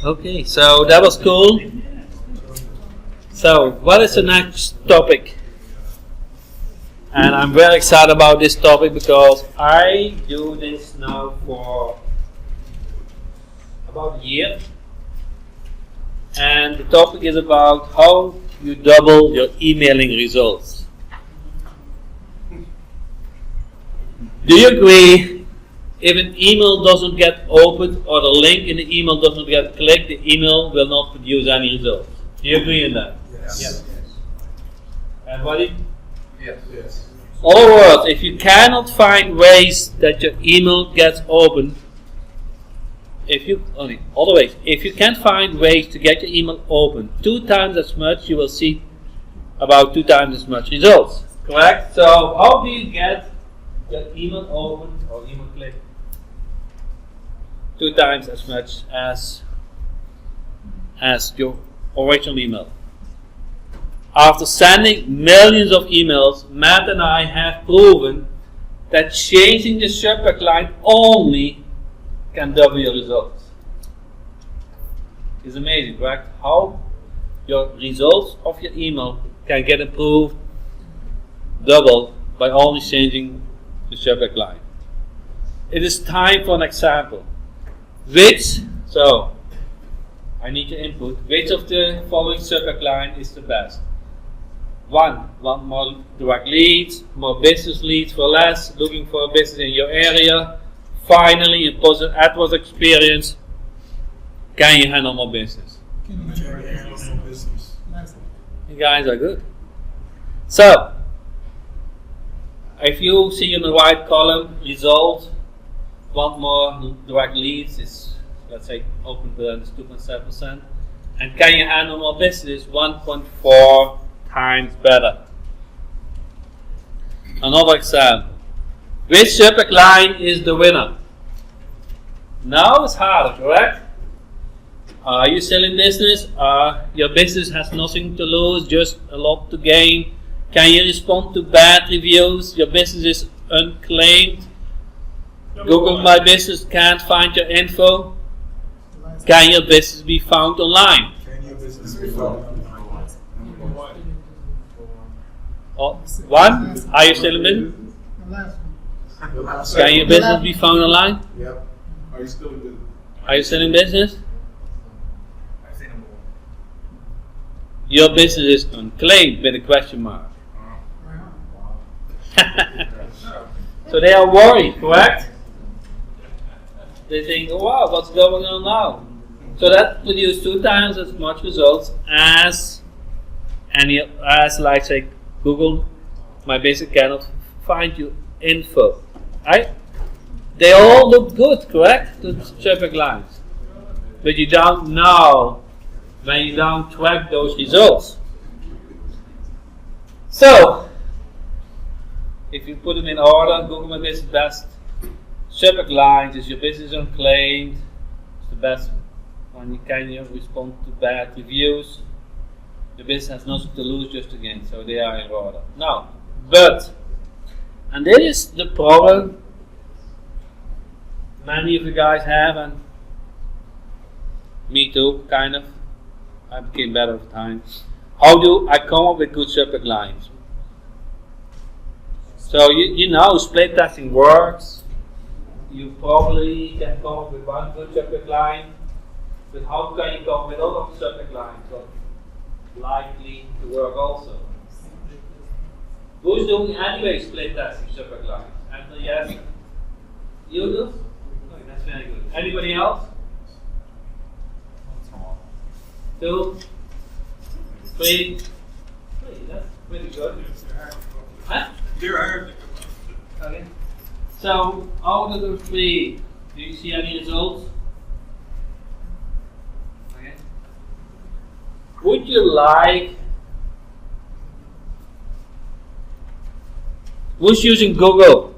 Okay, so that was cool. So, what is the next topic? And I'm very excited about this topic because I do this now for about a year. And the topic is about how you double your emailing results. Do you agree? If an email doesn't get opened or the link in the email doesn't get clicked, the email will not produce any results. Do you agree on that? Yes. Yes. Everybody? Yes. Yes. In other words, if you cannot find ways that your email gets opened, if you can't find ways to get your email open 2 times as much, you will see about 2 times as much results. Correct? So how do you get your email open or email clicked 2 times as much as your original email? After sending millions of emails, Matt and I have proven that changing the subject line only can double your results. It's amazing, correct? How your results of your email can get improved, doubled, by only changing the subject line. It is time for an example. I need your input. Which of the following subject line is the best? 1. Want more direct leads, more business leads for less, looking for a business in your area. Finally, a positive AdWords experience. Can you handle more business? You guys are good. So, if you see in the right column, result, want more direct leads is, let's say, open burn is 2.7%. And can you handle more business? 1.4 times better. Another example. Which subject line is the winner? Now it's harder, correct? Are you still in business? Your business has nothing to lose, just a lot to gain. Can you respond to bad reviews? Your business is unclaimed. Google My Business can't find your info. Can your business be found online? Can your business be found online? 1. Are you still in business? Can your business be found online? Yep. Are you still in business? Are you still in business? Your business is unclaimed with a question mark. So they are worried, correct? They think, oh, wow, what's going on now? So that produced 2 times as much results as like say Google My Business cannot find you info. Right? They all look good, correct? The subject lines. But you don't know when you don't track those results. So, if you put them in order, Google My Business best subject lines is your business unclaimed. It's the best one. Can you respond to bad reviews? The business has nothing to lose, just to gain. So they are in order. Now, and this is the problem many of you guys have, and me too, kind of. I became better over time. How do I come up with good subject lines? So you know split testing works. You probably can come up with one good subject line, but how can you come up with other subject lines that are likely to work also? Who's doing anyway split testing subject lines? Anthony, yes? You do? Okay, that's very good. Anybody else? 2, 3. That's pretty good. Huh? Okay. So, out of the 3, do you see any results? Okay. Would you like? Who's using Google?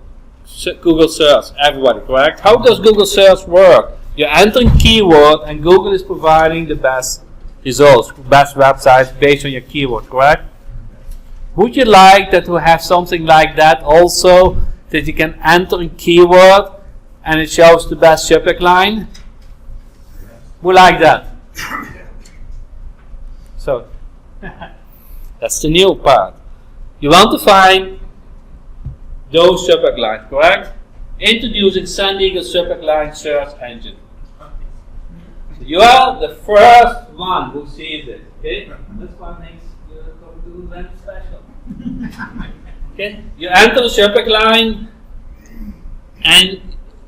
Google search, everybody, correct? How does Google search work? You're entering keyword and Google is providing the best results, best websites based on your keyword, correct? Would you like that to have something like that also, that you can enter a keyword and it shows the best subject line? Who like that? So that's the new part. You want to find those subject lines, correct? Introducing Sandigal subject line search engine. You are the first one who sees it. Okay, that's what makes your computer very special. Okay, you enter the subject line, and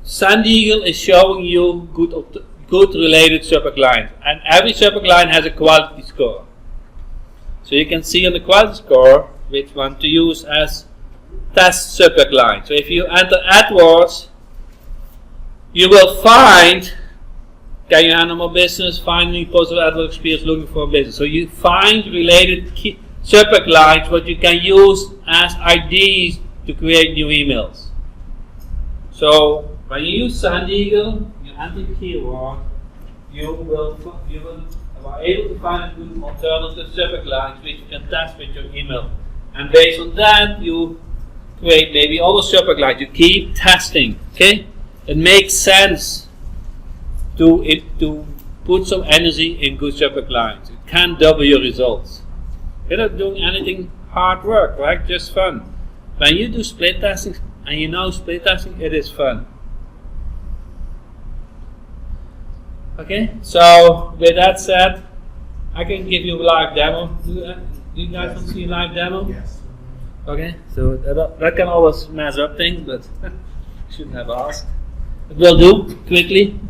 Sandigal is showing you good related subject lines, and every subject line has a quality score. So you can see on the quality score which one to use as test subject line. So if you enter AdWords, you will find, can you handle more business, finding positive AdWords experience, looking for a business. So you find related subject lines what you can use as IDs to create new emails. So when you use Sandigal, you enter the keyword, you will are able to find good alternative subject lines which you can test with your email. And based on that, you create maybe other subject lines. You keep testing. Okay, it makes sense to put some energy in good subject lines. It can double your results. You're not doing anything hard work, right? Just fun. When you do split testing, and you know split testing, it is fun. Okay, so with that said, I can give you a live demo. Do you guys want to see a live demo? Yes. Okay, so that can always mess up things, but shouldn't have asked. It will do quickly.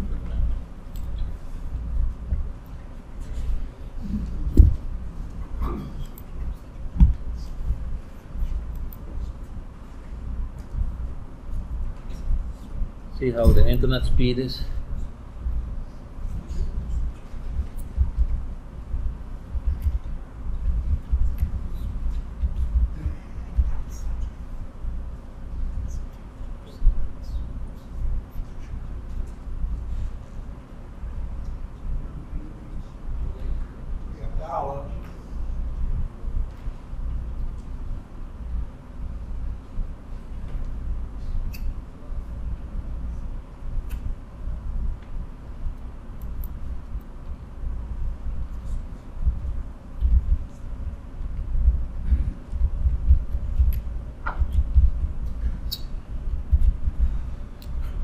See how the internet speed is.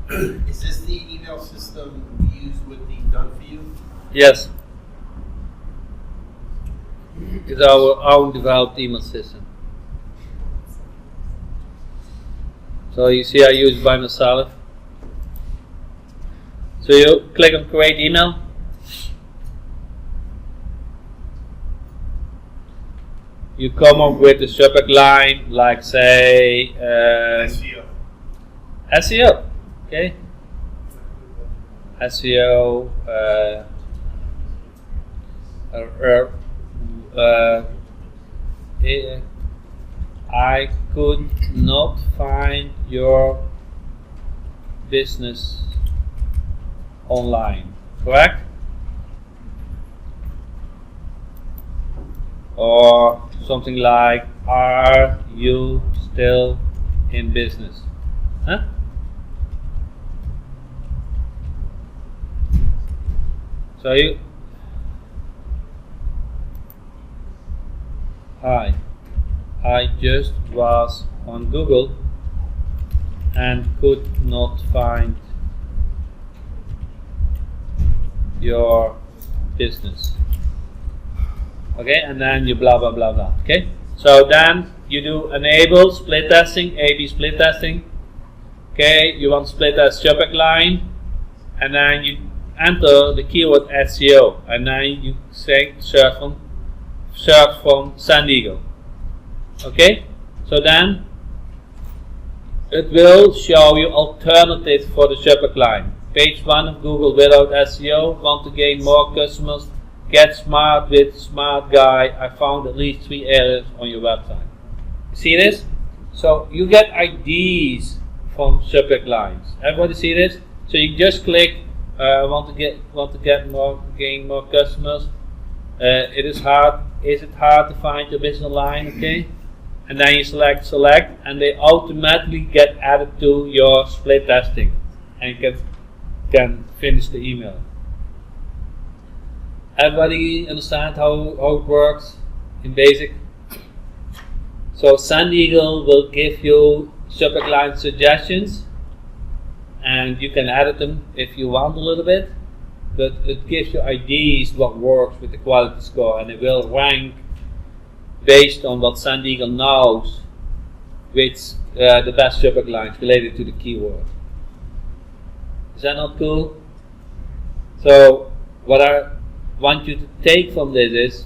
Is this the email system we used with the Done For You? Yes. It's our own developed email system. So you see I use it by myself. So you click on create email. You come up with the subject line like say SEO. SEO. Okay. SEO. I could not find your business online. Correct? Or something like, are you still in business? Huh? So you, hi, I just was on Google and could not find your business. Okay, and then you blah blah blah blah. Okay, so then you do enable split testing, A/B split testing. Okay, you want split test subject line, and then you enter the keyword SEO, and then you say search from Sandigal. Okay, so then it will show you alternatives for the subject line. Page 1 of Google without SEO. Want to gain more customers? Get smart with smart guy. I found at least 3 areas on your website. See this? So you get IDs from subject lines. Everybody see this? So you just click. Want to gain more customers. It is hard. Is it hard to find your business line? Okay, and then you select, and they automatically get added to your split testing, and you can finish the email. Everybody understand how it works in BASIC? So SandEagle will give you subject line suggestions, and you can edit them if you want a little bit, but it gives you ideas what works with the quality score, and it will rank based on what SandEagle knows which the best subject lines related to the keyword. Is that not cool? So what I want you to take from this is,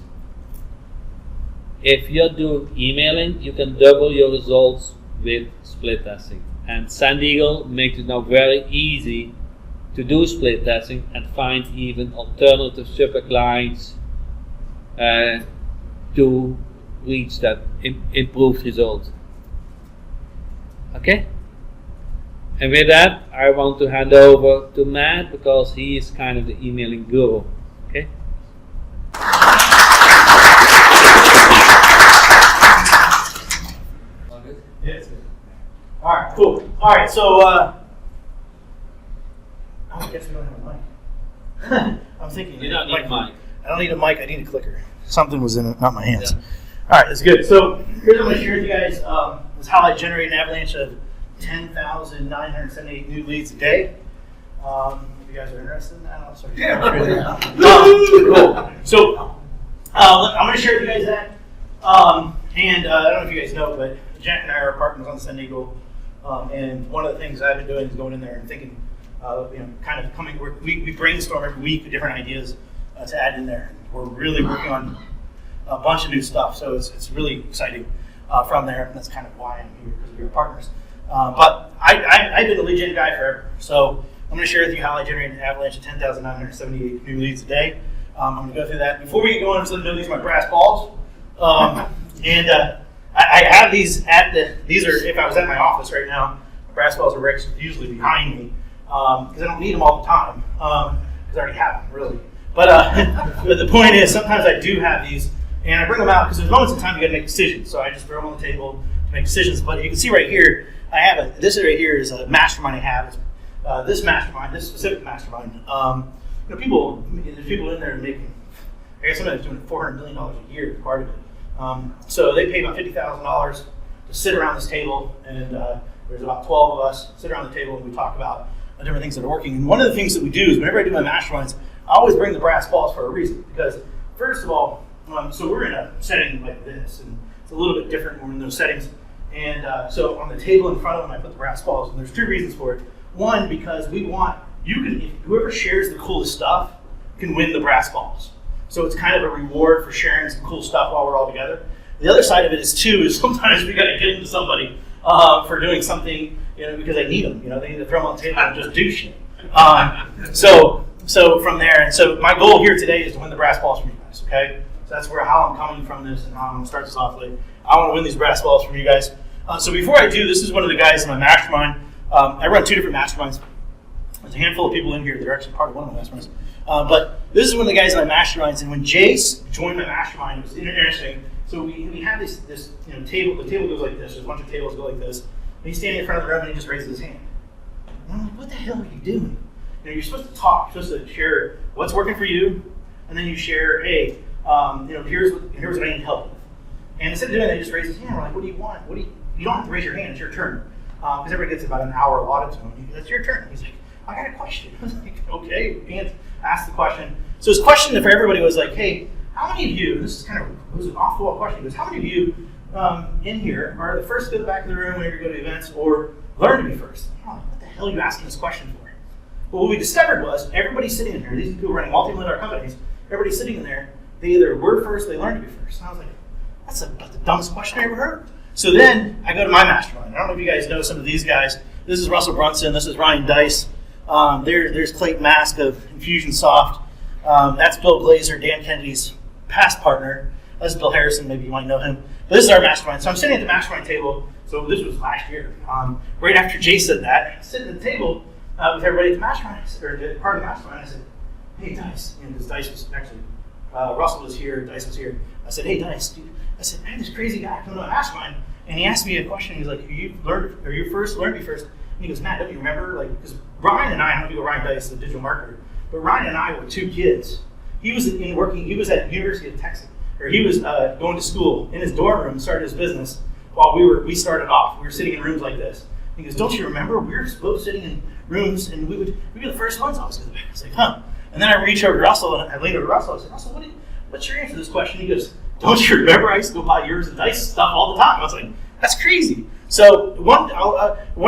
if you're doing emailing, you can double your results with split testing. And SandEagle makes it now very easy to do split testing and find even alternative subject lines to reach that improved result. Okay? And with that, I want to hand over to Matt, because he is kind of the emailing guru. Okay? Yeah, it's good. All right, cool. All right, so I guess we don't have a mic. I'm thinking You don't need a mic. I don't need a mic. I need a clicker. Something was in it, not my hands. Yeah. All right, that's good. So here's what I'm going to share with you guys. Is how I generate an avalanche of 10,978 new leads a day. If you guys are interested in that, I'll start. Yeah. Cool. So I'm going to share with you guys that. And I don't know if you guys know, but Jack and I are partners on SandEagle. And one of the things I've been doing is going in there and thinking, kind of coming. We brainstorm every week with different ideas to add in there. We're really working on a bunch of new stuff, so it's really exciting from there. And that's kind of why I'm here, because we're partners. But I've been a lead gen guy forever, so I'm going to share with you how I generate an avalanche of 10,978 new leads a day. I'm going to go through that. Before we get going, just let me know these are my brass balls. I have these these are, if I was at my office right now, brass balls are usually behind me, because I don't need them all the time, because I already have them, really. But the point is, sometimes I do have these, and I bring them out because there's moments in time you got to make decisions. So I just throw them on the table to make decisions. But you can see right here, I have this right here is a mastermind I have. This mastermind, this specific mastermind. There's people in there making, I guess somebody's doing $400 million a year as part of it. So they pay about $50,000 to sit around this table, and there's about 12 of us sit around the table and we talk about different things that are working. And one of the things that we do is whenever I do my masterminds, I always bring the brass balls for a reason. Because first of all, so we're in a setting like this, and it's a little bit different when we're in those settings. And so on the table in front of them, I put the brass balls, and there's two reasons for it. One, because we want whoever shares the coolest stuff can win the brass balls. So it's kind of a reward for sharing some cool stuff while we're all together. The other side of it is sometimes we got to give them to somebody for doing something, because they need them. They need to throw them on the table and just do shit. So from there, and so my goal here today is to win the brass balls from you guys. Okay, so that's how I'm coming from this, and how I'm going to start this off. I want to win these brass balls from you guys. So before I do, this is one of the guys in my mastermind. I run two different masterminds. There's a handful of people in here that are actually part of one of my masterminds. But this is one of the guys in my masterminds, and when Jace joined my mastermind, it was interesting. So we have this table. The table goes like this. There's a bunch of tables go like this. And he's standing in front of the room, and he just raises his hand. And I'm like, what the hell are you doing? You're supposed to talk. You're supposed to share what's working for you, and then you share, hey, here's what I need help with. And instead of doing that, he just raises his hand. We're like, what do you want? You don't have to raise your hand. It's your turn. Because everybody gets about an hour allotted to him. It's your turn. He's like, I got a question. I was like, okay, and ask the question. So his question for everybody was like, hey, how many of you, this is it was an off-the-wall question, he goes, how many of you in here are the first to go back to the room whenever you go to events, or learn to be first? I'm like, what the hell are you asking this question for? Well, what we discovered was everybody sitting in here, these people running multi-million-dollar companies, everybody sitting in there, they either were first, they learned to be first. And I was like, that's about the dumbest question I ever heard. So then I go to my mastermind. I don't know if you guys know some of these guys. This is Russell Brunson. This is Ryan Dice. There's Clayton Mask of Infusionsoft. That's Bill Glazer, Dan Kennedy's past partner. This is Bill Harrison. Maybe you might know him. But this is our mastermind. So I'm sitting at the mastermind table. So this was last year. Right after Jay said that, I'm sitting at the table with everybody at the mastermind, or part of the mastermind. I said, hey, Dice. And this Dice was actually, Russell was here, Dice was here. I said, hey, Dice, dude. I said, man, this crazy guy coming to my mastermind. And he asked me a question. He's like, are you first? Learn to be first. And he goes, Matt, don't you remember? Because Ryan and I don't know if you know Ryan Dice, the digital marketer, but Ryan and I were two kids He was he was at University of Texas, or he was going to school in his dorm room, started his business while we started off. We were sitting in rooms like this. He goes, "Don't you remember? We were both sitting in rooms, and we'd be the first ones always go to the back." I was like, "Huh?" And then I reach over to Russell, and I lean over to Russell. I said, "Russell, what's your answer to this question?" He goes, "Don't you remember? I used to go buy yours and dice stuff all the time." I was like, "That's crazy." So one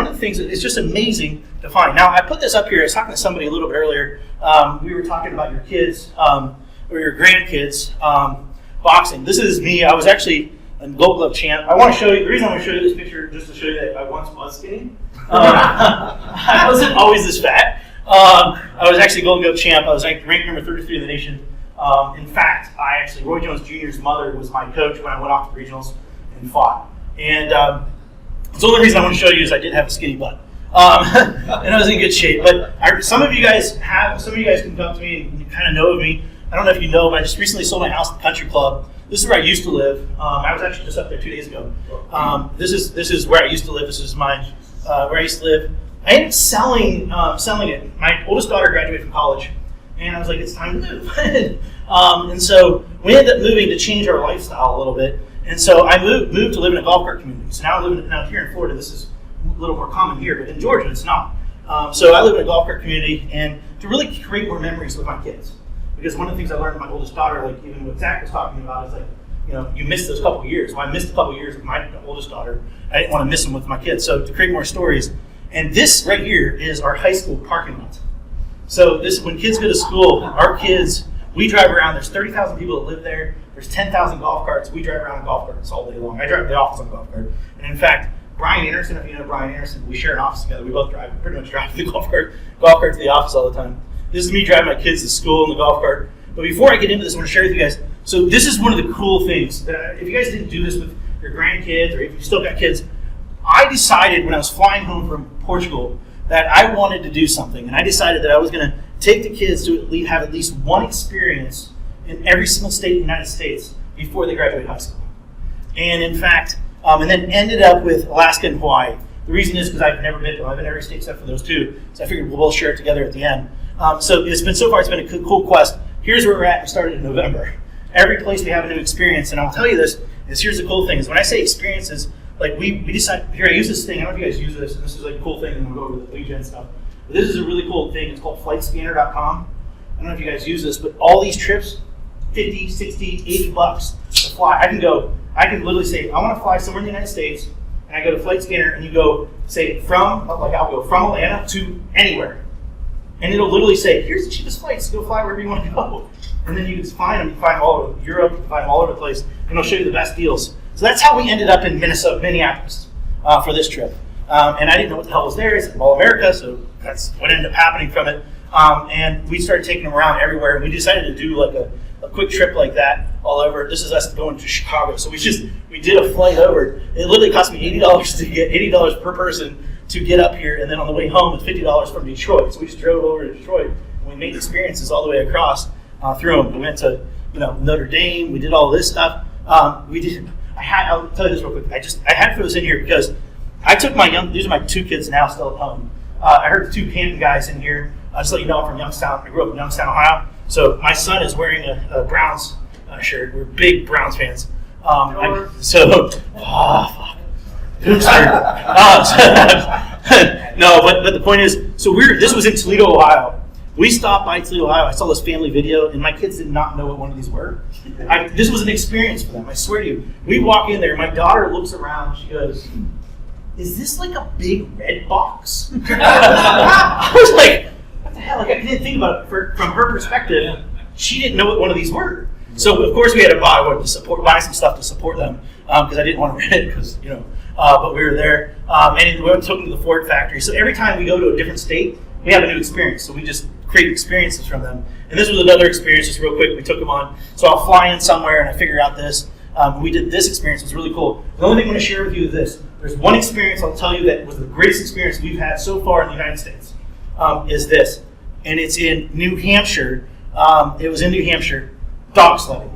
of the things that is just amazing to find. Now I put this up here. I was talking to somebody a little bit earlier. We were talking about your kids or your grandkids boxing. This is me. I was actually a Gold Glove champ. I want to show you. The reason I want to show you this picture just to show you that I once was skinny. I wasn't always this fat. I was actually Gold Glove champ. I was ranked number 33 in the nation. In fact, Roy Jones Jr.'s mother was my coach when I went off to regionals and fought. And the only reason I want to show you is I did have a skinny butt. And I was in good shape. But some of you guys can come to me and you kind of know of me. I don't know if you know, but I just recently sold my house at the country club. This is where I used to live. I was actually just up there 2 days ago. This is where I used to live. This is where I used to live. I ended up selling it. My oldest daughter graduated from college, and I was like, it's time to move. And so we ended up moving to change our lifestyle a little bit. And so I moved to live in a golf cart community. So now here in Florida, this is a little more common here, but in Georgia, it's not. So I live in a golf cart community, and to really create more memories with my kids. Because one of the things I learned with my oldest daughter, like even what Zach was talking about, is like, you missed those couple years. Well, I missed a couple years with my oldest daughter. I didn't want to miss them with my kids. So to create more stories. And this right here is our high school parking lot. So when kids go to school, our kids, we drive around. There's 30,000 people that live there. There's 10,000 golf carts. We drive around in golf carts all day long. I drive to the office on a golf cart. And in fact, Brian Anderson, if you know Brian Anderson, we share an office together. We both pretty much drive the golf cart to the office all the time. This is me driving my kids to school in the golf cart. But before I get into this, I want to share with you guys. So this is one of the cool things that if you guys didn't do this with your grandkids or if you still got kids, I decided when I was flying home from Portugal that I wanted to do something. And I decided that I was going to take the kids to have at least one experience in every single state in the United States before they graduate high school. And in fact, and then ended up with Alaska and Hawaii. The reason is because I've never been to them. I've been in every state except for those two. So I figured we'll both share it together at the end. So it's been a cool quest. Here's where we're at. We started in November. Every place we have a new experience, and I'll tell you this, here's the cool thing, is when I say experiences, like we decide, here I use this thing, I don't know if you guys use this, and this is like a cool thing, and we'll go over the lead gen stuff. But this is a really cool thing, it's called flightscanner.com. I don't know if you guys use this, but all these trips, 50, 60, $80 to fly. I can literally say, I want to fly somewhere in the United States, and I go to Flight Scanner, and you go, say, I'll go from Atlanta to anywhere. And it'll literally say, here's the cheapest flights, go fly wherever you want to go. And then you can find them, you can find them all over Europe, you can find them all over the place, and it'll show you the best deals. So that's how we ended up in Minneapolis for this trip. And I didn't know what the hell was there. It's All America, so that's what ended up happening from it. And we started taking them around everywhere, and we decided to do like a quick trip like that all over. This is us going to Chicago. So we did a flight over. It literally cost me $80 to get $80 per person to get up here, and then on the way home with $50 from Detroit. So we just drove over to Detroit, and we made experiences all the way across through them. We went to Notre Dame. We did all this stuff. I'll tell you this real quick. I had to throw this in here because I took these are my two kids now still at home. I heard the two Canton guys in here. Just to let you know, I'm from Youngstown. I grew up in Youngstown, Ohio. So my son is wearing a Browns shirt. We're big Browns fans. No, but the point is, this was in Toledo, Ohio. We stopped by Toledo, Ohio. I saw this family video, and my kids did not know what one of these were. This was an experience for them, I swear to you. We walk in there, my daughter looks around, she goes, is this like a big red box? I was like, what the hell? Like, I didn't think about it. From her perspective, she didn't know what one of these were. So, of course, we had to buy some stuff to support them, because I didn't want to rent it, because, but we were there. And we took them to the Ford factory. So every time we go to a different state, we have a new experience. So we just create experiences from them. And this was another experience, just real quick, we took them on. So I'll fly in somewhere and I figure out this. We did this experience, it was really cool. The only thing I'm going to share with you is this. There's one experience I'll tell you that was the greatest experience we've had so far in the United States, is this. And it's in New Hampshire. It was in New Hampshire, dog sledding.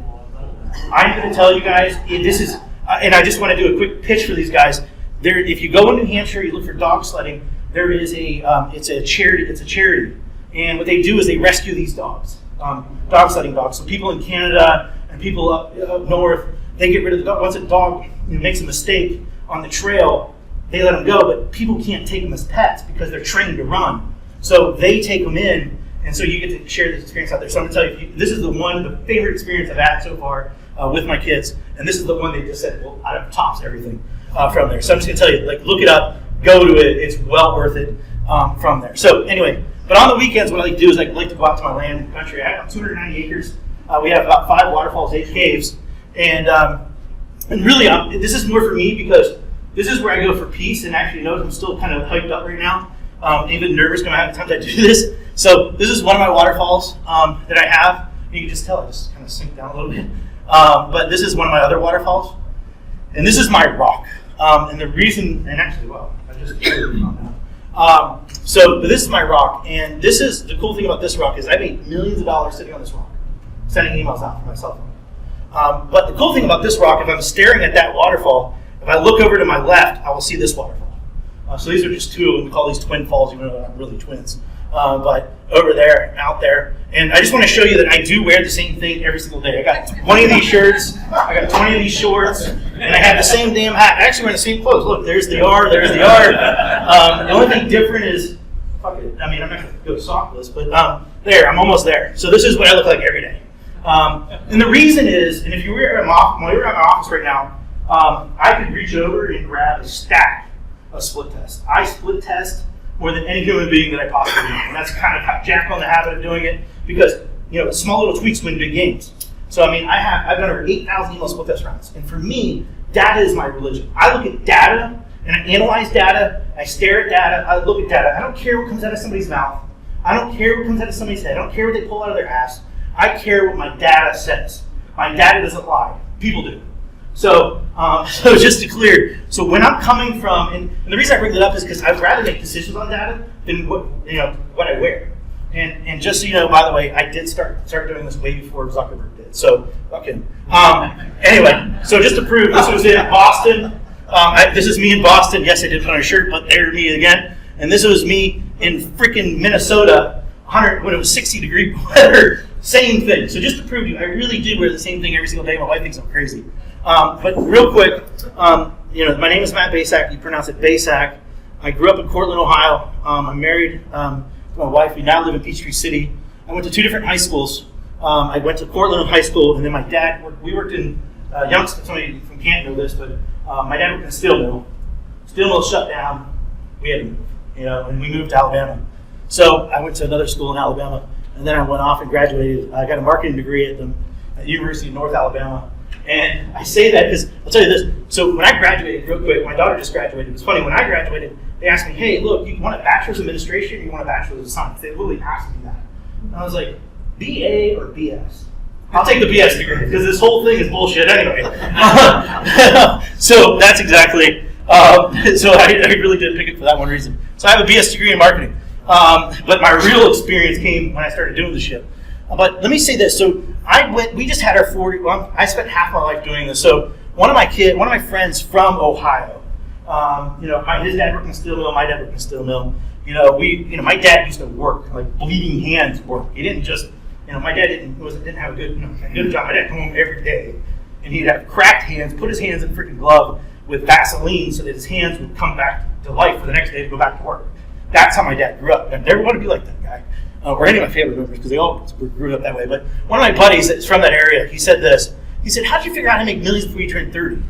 I'm going to tell you guys, this is, and I just want to do a quick pitch for these guys. If you go in New Hampshire, you look for dog sledding, there is it's a charity, and what they do is they rescue these dogs. dog sledding dogs. So people in Canada and people up north, they get rid of the dog. Once a dog makes a mistake on the trail, they let them go, but people can't take them as pets because they're trained to run. So they take them in, and so you get to share this experience out there. So I'm going to tell you, this is the favorite experience I've had so far with my kids, and this is the one they just said, well, out of tops everything from there. So I'm just going to tell you, like, look it up, go to it, it's well worth it from there. So anyway, but on the weekends, what I like to do is I like to go out to my land country. I have 290 acres. We have about 5 waterfalls, 8 caves, and really, this is more for me because this is where I go for peace, and actually notice I'm still kind of hyped up right now. Even nervous when I have times I do this. So this is one of my waterfalls that I have. You can just tell I just kind of sink down a little bit. But this is one of my other waterfalls. And this is my rock. And the reason, and actually, well, I just but this is my rock. And this is, the cool thing about this rock is I made millions of dollars sitting on this rock, sending emails out from my cell phone. But the cool thing about this rock, if I'm staring at that waterfall, if I look over to my left, I will see this waterfall. So these are just 2 of them. We call these twin falls, even though they're not really twins. But over there, out there. And I just want to show you that I do wear the same thing every single day. I got 20 of these shirts, I got 20 of these shorts, and I have the same damn hat. I actually wear the same clothes. Look, there's the R, there's the R. The only thing different is, fuck it, I mean, I'm not going to go sockless, but there, I'm almost there. So this is what I look like every day. And the reason is, and if you were at my office right now, I could reach over and grab a stack of split tests. I split test more than any human being that I possibly do. And that's kind of jacked on the habit of doing it because, small little tweaks win big games. So, I mean, I've done over 8,000 email split test rounds. And for me, data is my religion. I look at data and I analyze data. I stare at data. I look at data. I don't care what comes out of somebody's mouth. I don't care what comes out of somebody's head. I don't care what they pull out of their ass. I care what my data says. My data doesn't lie. People do. So just to clear, so when I'm coming from, and the reason I bring that up is because I'd rather make decisions on data than what I wear. And just so you know, by the way, I did start doing this way before Zuckerberg did. So okay. Anyway, so just to prove, this was in Boston. This is me in Boston. Yes, I did put on a shirt, but there's me again. And this was me in freaking Minnesota, when it was 60-degree weather. Same thing. So just to prove to you, I really do wear the same thing every single day. My wife thinks I'm crazy. But real quick, my name is Matt Basak. You pronounce it Basak. I grew up in Cortland, Ohio. I'm married to my wife. We now live in Peachtree City. I went to 2 different high schools. I went to Cortland High School, and then my dad, we worked in Youngstown. Somebody from Canton know this, but my dad worked in a steel mill. Steel mill shut down. We had to move, and we moved to Alabama. So I went to another school in Alabama, and then I went off and graduated. I got a marketing degree at the University of North Alabama. And I say that because, I'll tell you this, so when I graduated, real quick, my daughter just graduated. It was funny, when I graduated, they asked me, hey, look, you want a bachelor's of administration or you want a bachelor's of science? They literally asked me that. And I was like, BA or BS? I'll take the BS degree, because this whole thing is bullshit anyway. So that's exactly, so I really did pick it for that one reason. So I have a BS degree in marketing. But my real experience came when I started doing this shit. But let me say this. So we just had our 40, I spent half my life doing this. So one of my friends from Ohio, his dad worked in a steel mill, my dad worked in a steel mill. My dad used to work, like bleeding hands work. He didn't just, my dad didn't have a good job. My dad come home every day and he'd have cracked hands, put his hands in a freaking glove with Vaseline so that his hands would come back to life for the next day to go back to work. That's how my dad grew up. I never want to be like that guy. Or any of my family members, because they all grew up that way. But one of my buddies that's from that area, he said this. He said, how'd you figure out how to make millions before you turned 30?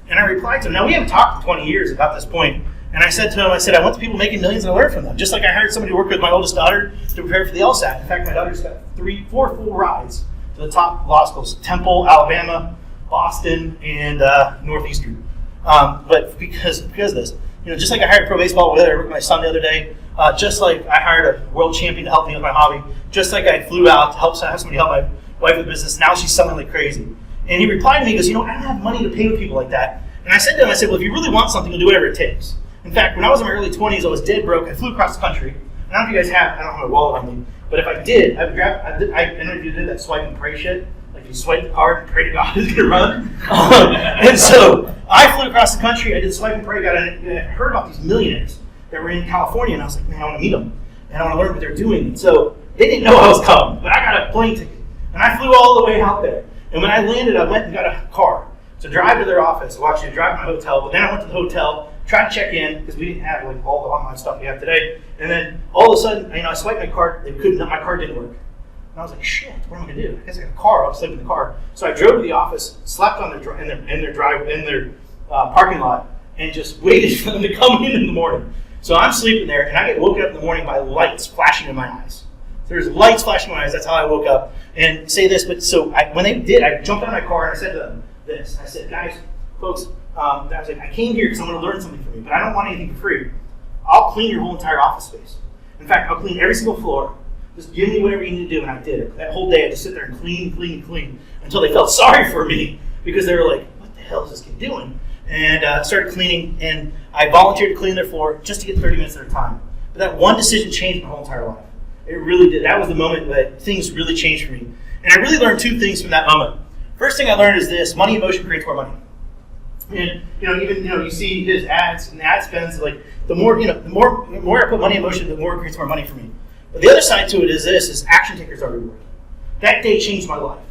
And I replied to him, now we haven't talked for 20 years about this point. And I said to him, I went to people making millions and I learned from them. Just like I hired somebody to work with my oldest daughter to prepare for the LSAT. In fact, my daughter's got 4 full rides to the top law schools, Temple, Alabama, Boston, and Northeastern. But because of this, just like I hired a pro baseball player, I worked with my son the other day, just like I hired a world champion to help me with my hobby, just like I flew out to have somebody help my wife with business, now she's selling like crazy. And he replied to me, he goes, I don't have money to pay with people like that. And I said to him, well, if you really want something, you'll do whatever it takes. In fact, when I was in my early 20s, I was dead broke. I flew across the country. I don't know if you guys have, I don't have a wallet on me, but if I did, I don't know if you did that swipe and pray shit. Like you swipe the card and pray to God it's going to run. And so I flew across the country. I did swipe and pray. I heard about these millionaires that were in California, and I was like, man, I want to meet them. And I want to learn what they're doing. And so They didn't know I was coming, but I got a plane ticket. And I flew all the way out there. And when I landed, I went and got a car to drive to their office. Well, actually, drive to my hotel. But then I went to the hotel, tried to check in, because we didn't have like all the online stuff we have today. And then all of a sudden, I swiped my card. My card didn't work. And I was like, shit, what am I gonna do? I guess I got a car. I'll sleep in the car. So I drove to the office, slept on in their parking lot, and just waited for them to come in the morning. So I'm sleeping there, and I get woken up in the morning by lights flashing in my eyes. So there's lights flashing in my eyes. That's how I woke up. And say this, but so when they did, I jumped out of my car and I said to them this. I said, guys, folks, I was like, I came here because I'm going to learn something from you, but I don't want anything for free. I'll clean your whole entire office space. In fact, I'll clean every single floor. Just give me whatever you need to do, and I did it. That whole day, I just sit there and clean until they felt sorry for me because they were like, what the hell is this kid doing? And started cleaning, and I volunteered to clean their floor just to get 30 minutes at a time. But that one decision changed my whole entire life. It really did. That was the moment that things really changed for me. And I really learned two things from that moment. First thing I learned is this: money in motion creates more money. And you see his ads and the ad spends, like the more I put money in motion, the more it creates more money for me. But the other side to it is this: is action takers are rewarded. That day changed my life.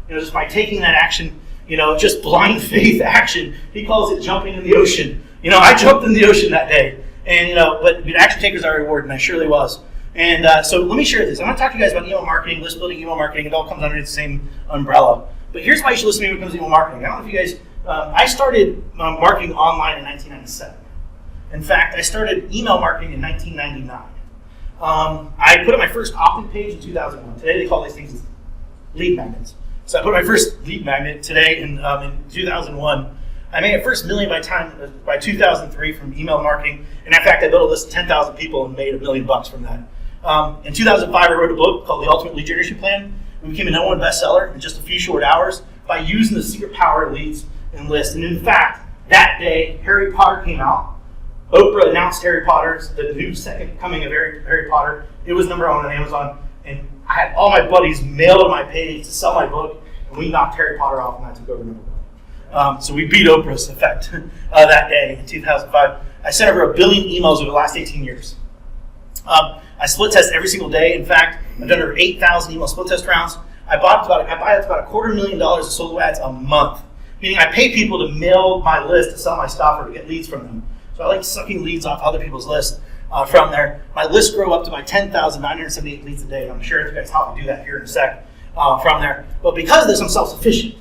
Just by taking that action, just blind faith action. He calls it jumping in the ocean. I jumped in the ocean that day, and but action takers are rewarded, and I surely was. And so let me share this. I'm going to talk to you guys about email marketing, list building, email marketing. It all comes under the same umbrella. But here's why you should listen to me when it comes to email marketing. I don't know if you guys, I started marketing online in 1997. In fact, I started email marketing in 1999. I put up my first opt-in page in 2001. Today they call these things lead magnets. So I put my first lead magnet today in 2001. I made my first million by 2003 from email marketing. And in fact, I built a list of 10,000 people and made $1 million from that. In 2005, I wrote a book called The Ultimate Lead Generation Plan. We became a #1 bestseller in just a few short hours by using the secret power of leads and lists. And in fact, that day, Harry Potter came out. Oprah announced Harry Potter's, the new second coming of Harry Potter. It was #1 on Amazon. And I had all my buddies mail to my page to sell my book. And we knocked Harry Potter off, and I took over #1. So we beat Oprah's effect that day in 2005. I sent over 1 billion emails over the last 18 years. I split test every single day. In fact, I've done over 8,000 email split test rounds. I buy up to about $250,000 of solo ads a month, meaning I pay people to mail my list to sell my stuff or to get leads from them. So I like sucking leads off other people's lists from there. My lists grow up to my 10,978 leads a day. And I'm sure with you guys how to do that here in a sec from there. But because of this, I'm self-sufficient.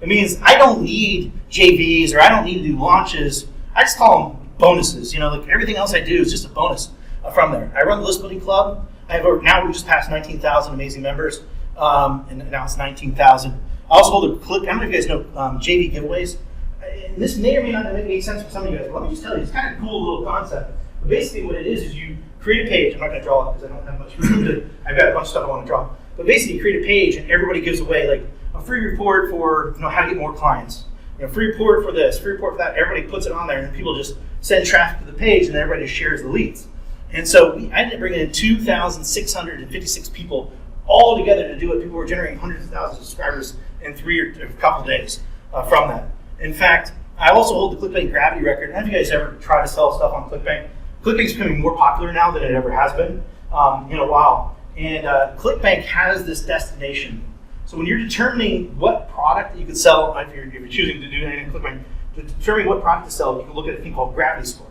It means I don't need JVs or I don't need to do launches. I just call them bonuses. Like everything else I do is just a bonus from there. I run the List Building Club. Now we just passed 19,000 amazing members, and now it's 19,000. I also hold a clip. How many of you guys know JV giveaways? And this may or may not make any sense for some of you guys, but let me just tell you, it's kind of a cool little concept. But basically what it is you create a page. I'm not going to draw it because I don't have much room to, I've got a bunch of stuff I want to draw. But basically you create a page and everybody gives away like a free report for how to get more clients. Free report for this, free report for that. Everybody puts it on there and people just send traffic to the page and everybody just shares the leads. And so I ended up bringing in 2,656 people all together to do it. People were generating hundreds of thousands of subscribers in a couple days from that. In fact, I also hold the ClickBank Gravity record. Have you guys ever tried to sell stuff on ClickBank? ClickBank's becoming more popular now than it ever has been in a while. And ClickBank has this destination. So when you're determining what product you could sell, if you're choosing to do anything in ClickBank, to determine what product to sell, you can look at a thing called Gravity Score.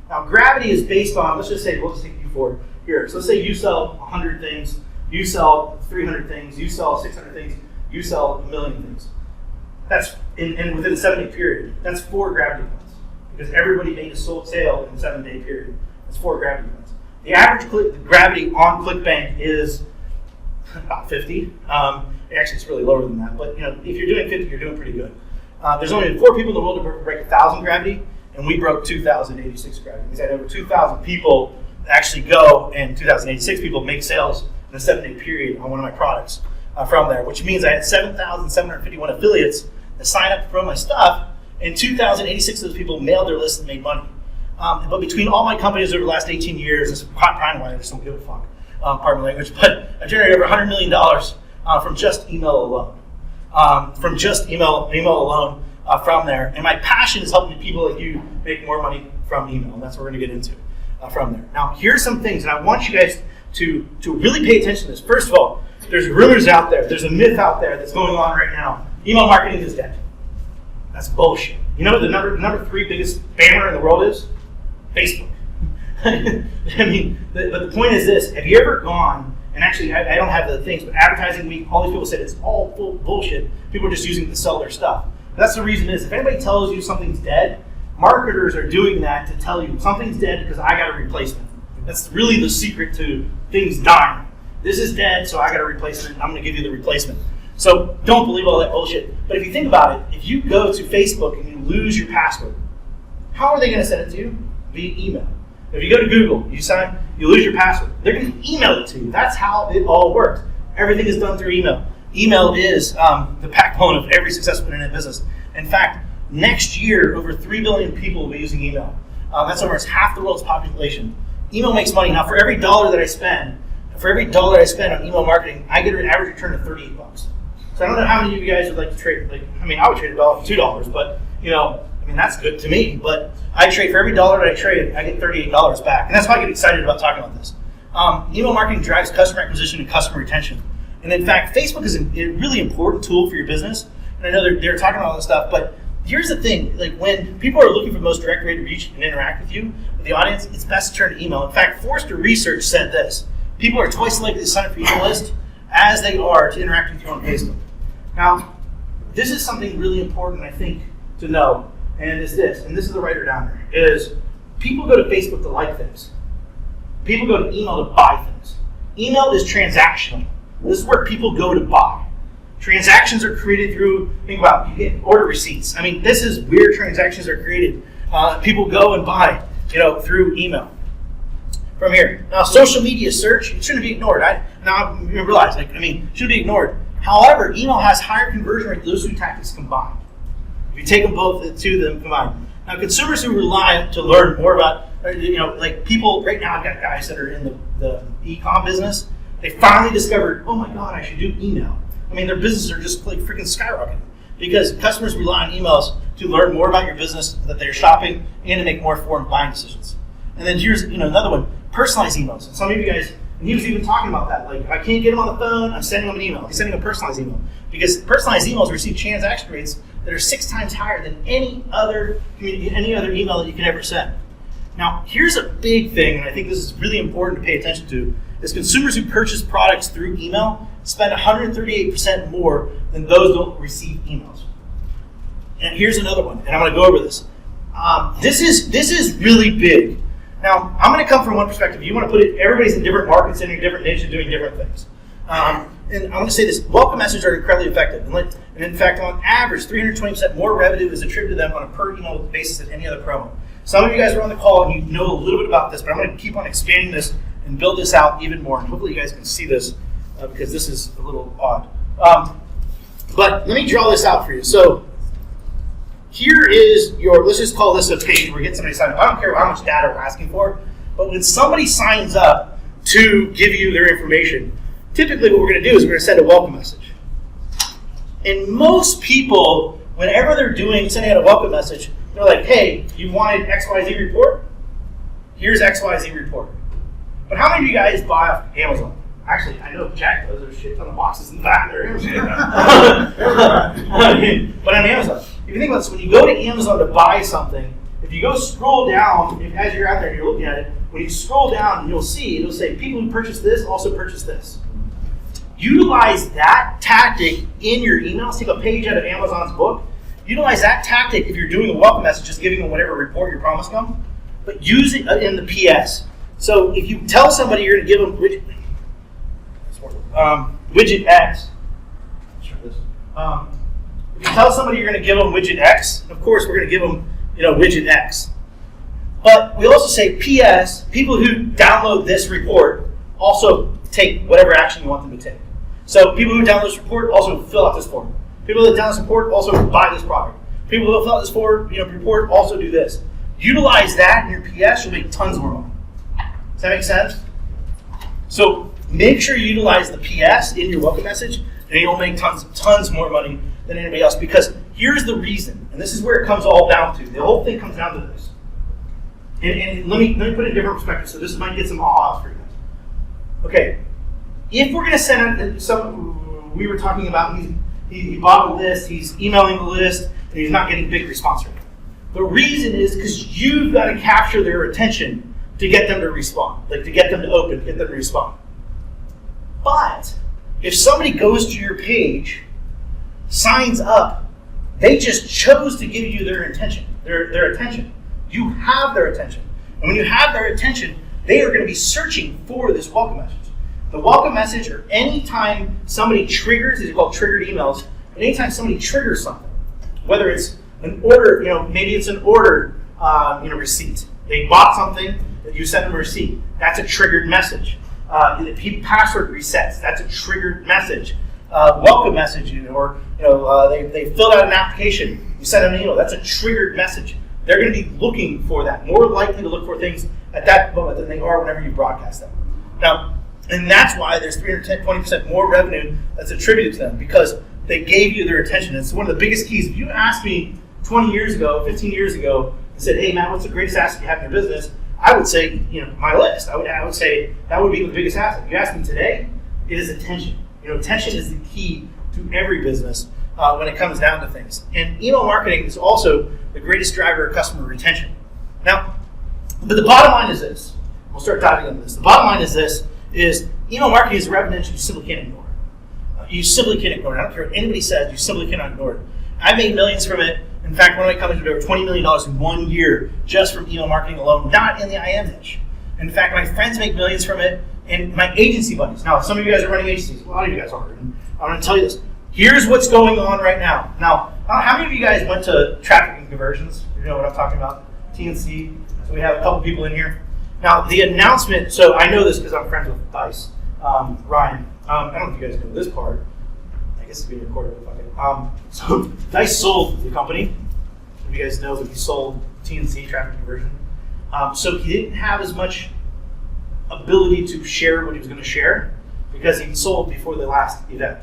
Now, Gravity is based on, we'll just take you for here. So let's say you sell 100 things, you sell 300 things, you sell 600 things, you sell 1 million things. That's and within a 7-day period. That's 4 Gravity points because everybody made a sale in a 7-day period. That's 4 Gravity points. The average Gravity on ClickBank is about 50. Actually, it's really lower than that. But if you're doing 50, you're doing pretty good. There's only 4 people in the world to break 1,000 Gravity, and we broke 2,086 Gravity. We had over 2,000 people actually go, and 2,086 people make sales in a 7-day period on one of my products from there, which means I had 7,751 affiliates that signed up to promote my stuff, and 2,086 of those people mailed their list and made money. But between all my companies over the last 18 years, it's probably why I just don't give a fuck, pardon my language, but I generated over $100 million from just email alone. From just email alone from there. And my passion is helping people like you make more money from email, and that's what we're going to get into from there. Now, here's some things, and I want you guys to really pay attention to this. First of all, there's rumors out there. There's a myth out there that's going on right now. Email marketing is dead. That's bullshit. You know what the number 3 biggest spammer in the world is? Facebook. I mean, but the point is this. Have you ever gone, and actually I don't have the things, but Advertising Week, all these people said it's all full bullshit. People are just using it to sell their stuff. That's the reason is if anybody tells you something's dead, marketers are doing that to tell you something's dead because I got a replacement. That's really the secret to things dying. This is dead, so I got a replacement. I'm going to give you the replacement. So don't believe all that bullshit. But if you think about it, if you go to Facebook and you lose your password, how are they going to send it to you? Via email. If you go to Google, you lose your password. They're going to email it to you. That's how it all works. Everything is done through email. Email is the backbone of every successful internet business. In fact, next year, over 3 billion people will be using email. That's almost half the world's population. Email makes money. Now, for every dollar that I spend on email marketing, I get an average return of $38. So I don't know how many of you guys would like to trade. I would trade $1 for $2, but that's good to me. But I trade for every dollar that I trade, I get $38 back, and that's why I get excited about talking about this. Email marketing drives customer acquisition and customer retention, and in fact, Facebook is a really important tool for your business. And I know they're talking about all this stuff, but here's the thing: when people are looking for the most direct way to reach and interact with you, with the audience, it's best to turn to email. In fact, Forrester Research said this: people are twice as likely to sign up for your email list as they are to interact with you on Facebook. Now, this is something really important, I think, to know, and is this, and this is the writer down there, is people go to Facebook to like things. People go to email to buy things. Email is transactional. This is where people go to buy. Transactions are created through, think about, you get order receipts. This is where transactions are created. People go and buy, through email. From here. Now, social media search, it shouldn't be ignored. Shouldn't be ignored. However, email has higher conversion rate than those two tactics combined. If you take them both, the two of them combined. Now, consumers who rely to learn more about, people, right now I've got guys that are in the e-com business. They finally discovered, oh my God, I should do email. Their businesses are just freaking skyrocketing because customers rely on emails to learn more about your business, that they're shopping, and to make more informed buying decisions. And then here's another one, personalized emails. And some of you guys, and he was even talking about that. I can't get him on the phone, I'm sending him an email. He's sending a personalized email. Because personalized emails receive transaction rates that are 6 times higher than any other email that you can ever send. Now, here's a big thing, and I think this is really important to pay attention to, is consumers who purchase products through email spend 138% more than those who don't receive emails. And here's another one, and I'm going to go over this. This is really big. Now, I'm going to come from one perspective. You want to put it, everybody's in different markets and in different niches doing different things. And I want to say this, welcome messages are incredibly effective. And in fact, on average, 320% more revenue is attributed to them on a per email basis than any other promo. Some of you guys are on the call and you know a little bit about this, but I'm going to keep on expanding this and build this out even more. And hopefully you guys can see this because this is a little odd. But let me draw this out for you. So here is let's just call this a page where we get somebody signed up. I don't care how much data we're asking for, but when somebody signs up to give you their information, typically what we're going to do is we're going to send a welcome message. And most people, whenever they're sending out a welcome message, they're like, hey, you wanted XYZ report? Here's XYZ report. But how many of you guys buy off Amazon? Actually, I know Jack does. There's shit ton of boxes in the back there. But on Amazon, if you think about this, when you go to Amazon to buy something, if you go scroll down, as you're out there and you're looking at it, when you scroll down, it'll say people who purchase this also purchase this. Utilize that tactic in your emails. Take a page out of Amazon's book. Utilize that tactic if you're doing a welcome message, just giving them whatever report you promised them, but use it in the PS. So if you tell somebody you're going to give them widget X, if you tell somebody you're going to give them widget X, of course we're going to give them widget X. But we also say PS, people who download this report also take whatever action you want them to take. So people who download this report also fill out this form. People that download this report also buy this product. People who fill out this report also do this. Utilize that in your PS, you'll make tons more money. Does that make sense? So make sure you utilize the PS in your welcome message, and you'll make tons more money than anybody else. Because here's the reason, and this is where it comes all down to. The whole thing comes down to this. And let me put it in a different perspective. So this might get some ahas for you. Okay, if we're going to send out we were talking about he bought a list, he's emailing the list, and he's not getting big response rate. The reason is because you've got to capture their attention to get them to respond, like to get them to open, to get them to respond. But if somebody goes to your page, signs up, they just chose to give you their attention. You have their attention. And when you have their attention, they are going to be searching for this welcome message. The welcome message, or anytime somebody triggers, these are called triggered emails, but anytime somebody triggers something, whether it's an order, maybe it's an order, receipt. They bought something, you send them a receipt. That's a triggered message. Password resets. That's a triggered message. Welcome message, or they filled out an application. You send them an email. That's a triggered message. They're going to be looking for that. More likely to look for things at that moment than they are whenever you broadcast them. Now, and that's why there's 320% more revenue that's attributed to them, because they gave you their attention. It's one of the biggest keys. If you asked me 20 years ago, 15 years ago, and said, "Hey, Matt, what's the greatest asset you have in your business?" I would say, my list. I would say that would be the biggest asset. If you ask me today, it is attention. Attention is the key to every business when it comes down to things. And email marketing is also the greatest driver of customer retention. Now, but the bottom line is this. We'll start diving into this. The bottom line is this, is email marketing is a revenue engine you simply can't ignore. You simply can't ignore it. I don't care what anybody says, you simply cannot ignore it. I made millions from it. In fact, one of my companies did over $20 million in 1 year just from email marketing alone, not in the IM niche. In fact, my friends make millions from it, and my agency buddies. Now, some of you guys are running agencies. A lot of you guys are. And I'm going to tell you this. Here's what's going on right now. Now, how many of you guys went to traffic and conversions? You know what I'm talking about? TNC. So we have a couple people in here. Now, the announcement, so I know this because I'm friends with Dice, Ryan. I don't know if you guys know this part. I guess it's being recorded. So Dice sold the company. You guys know that he sold TNC, traffic conversion. So he didn't have as much ability to share what he was going to share because he sold before the last event.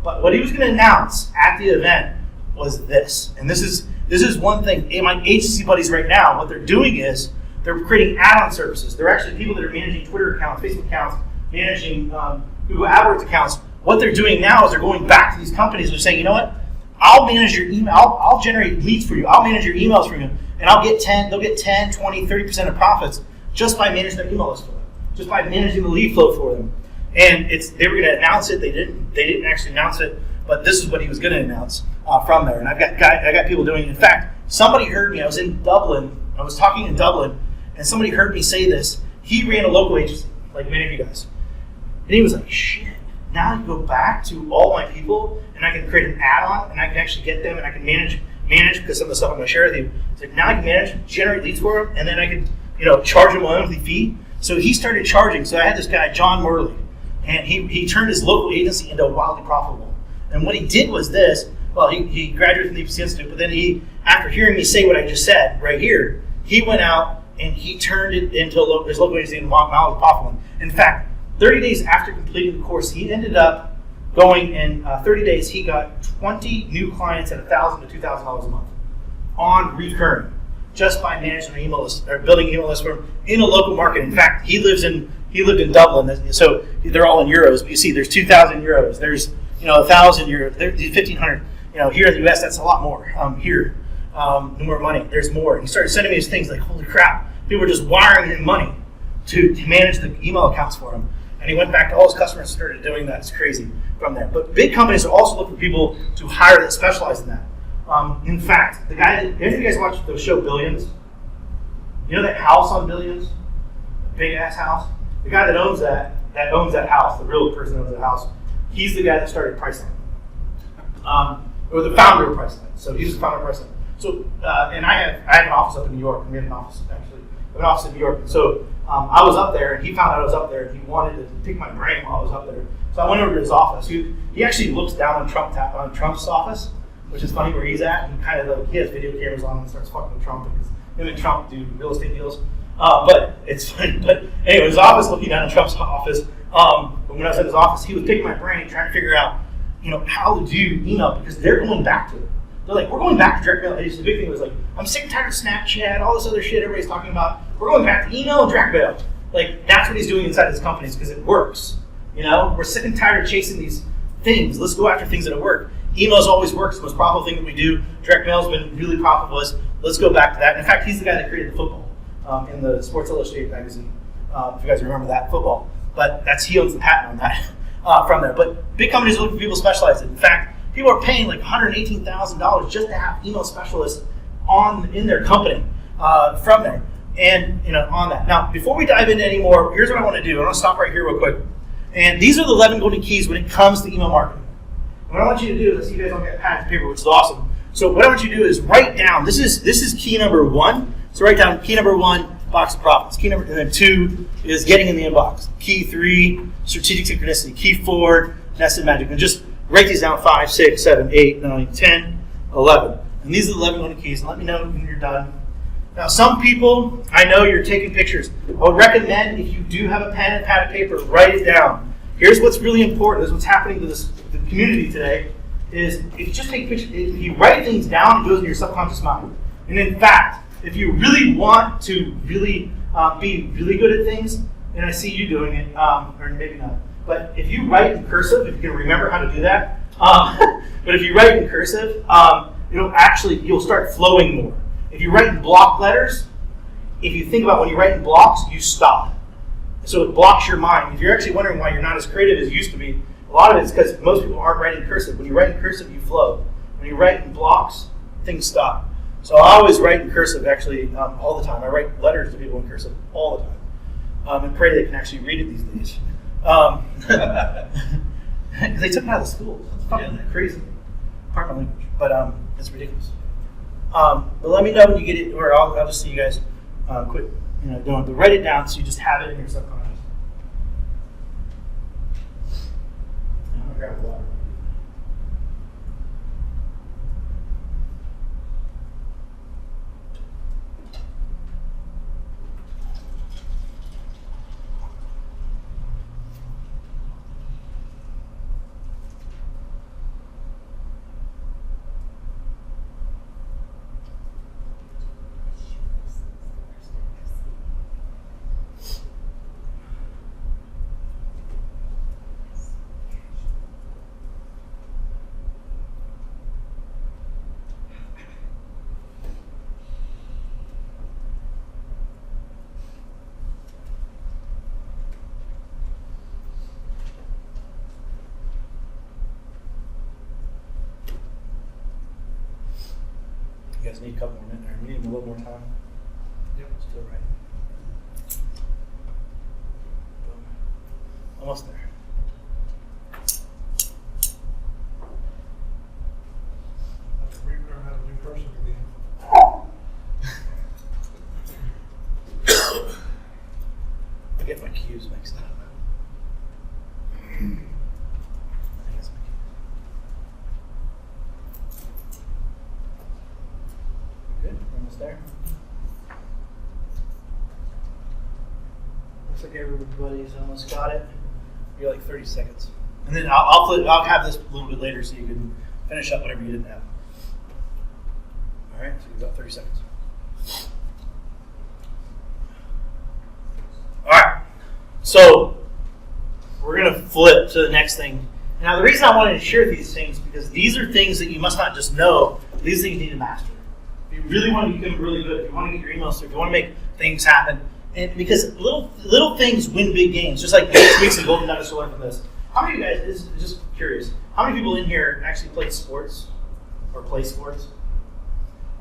But what he was going to announce at the event was this. And this is one thing. My agency buddies right now, what they're doing is they're creating add-on services. They're actually people that are managing Twitter accounts, Facebook accounts, managing Google AdWords accounts. What they're doing now is they're going back to these companies and they're saying, you know what? I'll manage your email. I'll generate leads for you. I'll manage your emails for you. And they'll get 10, 20, 30% of profits just by managing their email list for them, just by managing the lead flow for them. And they were going to announce it. They didn't actually announce it, but this is what he was going to announce from there. And I got people doing it. In fact, somebody heard me. I was in Dublin. I was talking in Dublin, and somebody heard me say this. He ran a local agency, like many of you guys. And he was like, shit, now I can go back to all my people, and I can create an add-on, and I can actually get them, and I can manage because some of the stuff I'm going to share with you. It's like, now I can manage, generate leads for them, and then I can, charge them a monthly fee. So he started charging. So I had this guy, John Morley, and he turned his local agency into wildly profitable. And what he did was this. Well, he graduated from the EPC Institute, but then after hearing me say what I just said right here, he went out and he turned it into his local agency into wildly profitable. In fact, 30 days after completing the course, he ended up going in 30 days, he got 20 new clients at $1,000 to $2,000 a month on recurring, just by managing an email list or building an email list for him in a local market. In fact, he lived in Dublin, so they're all in euros. But you see, there's 2,000 euros. There's 1,000 euros. There's 1,500. Here in the U.S., that's a lot more. Here, more money. There's more. And he started sending me these things like, holy crap! People were just wiring him money to manage the email accounts for him. And he went back to all his customers and started doing that. It's crazy from there. But big companies are also looking for people to hire that specialize in that. In fact, the guy that, if you guys watch the show Billions, you know that house on Billions? Big ass house? The guy that owns that house, the real person that owns that house, he's the guy that started Priceline. Or the founder of Priceline. So he's the founder of Priceline. So, and I have an office up in New York. We have an office, actually. We have an office in New York. So I was up there, and he found out I was up there, and he wanted to pick my brain while I was up there. So I went over to his office. He actually looks down on Trump's office, which is funny where he's at. And kind of he has video cameras on and starts fucking with Trump because him and Trump do real estate deals. But it's funny. But anyway, his office looking down at Trump's office. But when I was at his office, he was picking my brain, trying to figure out, how to do email because they're going back to it. They're like, we're going back to direct mail. The big thing was like, I'm sick and tired of Snapchat, all this other shit everybody's talking about. We're going back to email and direct mail. Like, that's what he's doing inside his companies because it works. You know, we're sick and tired of chasing these things. Let's go after things that work. Emails always works. The most profitable thing that we do. Direct mail's been really profitable. Let's go back to that. In fact, he's the guy that created the football in the Sports Illustrated magazine. If you guys remember that football, but he owns the patent on that from there. But big companies are looking for people specialized in. In fact, people are paying like $118,000 just to have email specialists in their company from there, and on that. Now, before we dive into any more, here's what I want to do. I want to stop right here real quick. And these are the 11 golden keys when it comes to email marketing. And what I want you to do is, I see you guys don't get pads and paper, which is awesome. So what I want you to do is write down. This is key number 1. So write down key number 1, box of profits. Key number, and then 2 is getting in the inbox. Key 3, strategic synchronicity. Key 4, nested magic. And just write these down: 5, 6, 7, 8, 9, 10, 11. And these are the 11 golden keys. And let me know when you're done. Now, some people, I know you're taking pictures. I would recommend, if you do have a pen and pad of paper, write it down. Here's what's really important. This is what's happening to the community today. Is if you just take pictures, if you write things down, it goes into your subconscious mind. And in fact, if you really want to really be really good at things, and I see you doing it, or maybe not, but if you write in cursive, if you can remember how to do that, but if you write in cursive, you'll start flowing more. If you write in block letters, if you think about when you write in blocks, you stop. So it blocks your mind. If you're actually wondering why you're not as creative as you used to be, a lot of it is because most people aren't writing cursive. When you write in cursive, you flow. When you write in blocks, things stop. So I always write in cursive, actually, all the time. I write letters to people in cursive all the time, and pray they can actually read it these days. They took it out of the schools. It's fucking crazy. Pardon my language, but it's ridiculous. But let me know when you get it, or I'll just see you guys quit doing it. But write it down so you just have it in your subconscious. I'm gonna grab the water. You guys need a couple more minutes there. We need a little more time. Yep, still right. Boom. Almost there. Have to relearn how to do cursive again. I get my cues mixed up. I think that's my cues. Good, we're almost there. Looks like everybody's almost got it. You're like 30 seconds. And then I'll have this a little bit later so you can finish up whatever you didn't have. All right, so you've got 30 seconds. All right, so we're going to flip to the next thing. Now, the reason I wanted to share these things is because these are things that you must not just know, these things you need to master. If you really want to become really good, if you want to get your emails through, if you want to make things happen, and because little things win big games, just like 6 weeks of Golden Nuggets to learn from this. How many of you guys, this is just curious, how many people in here actually play sports or play sports?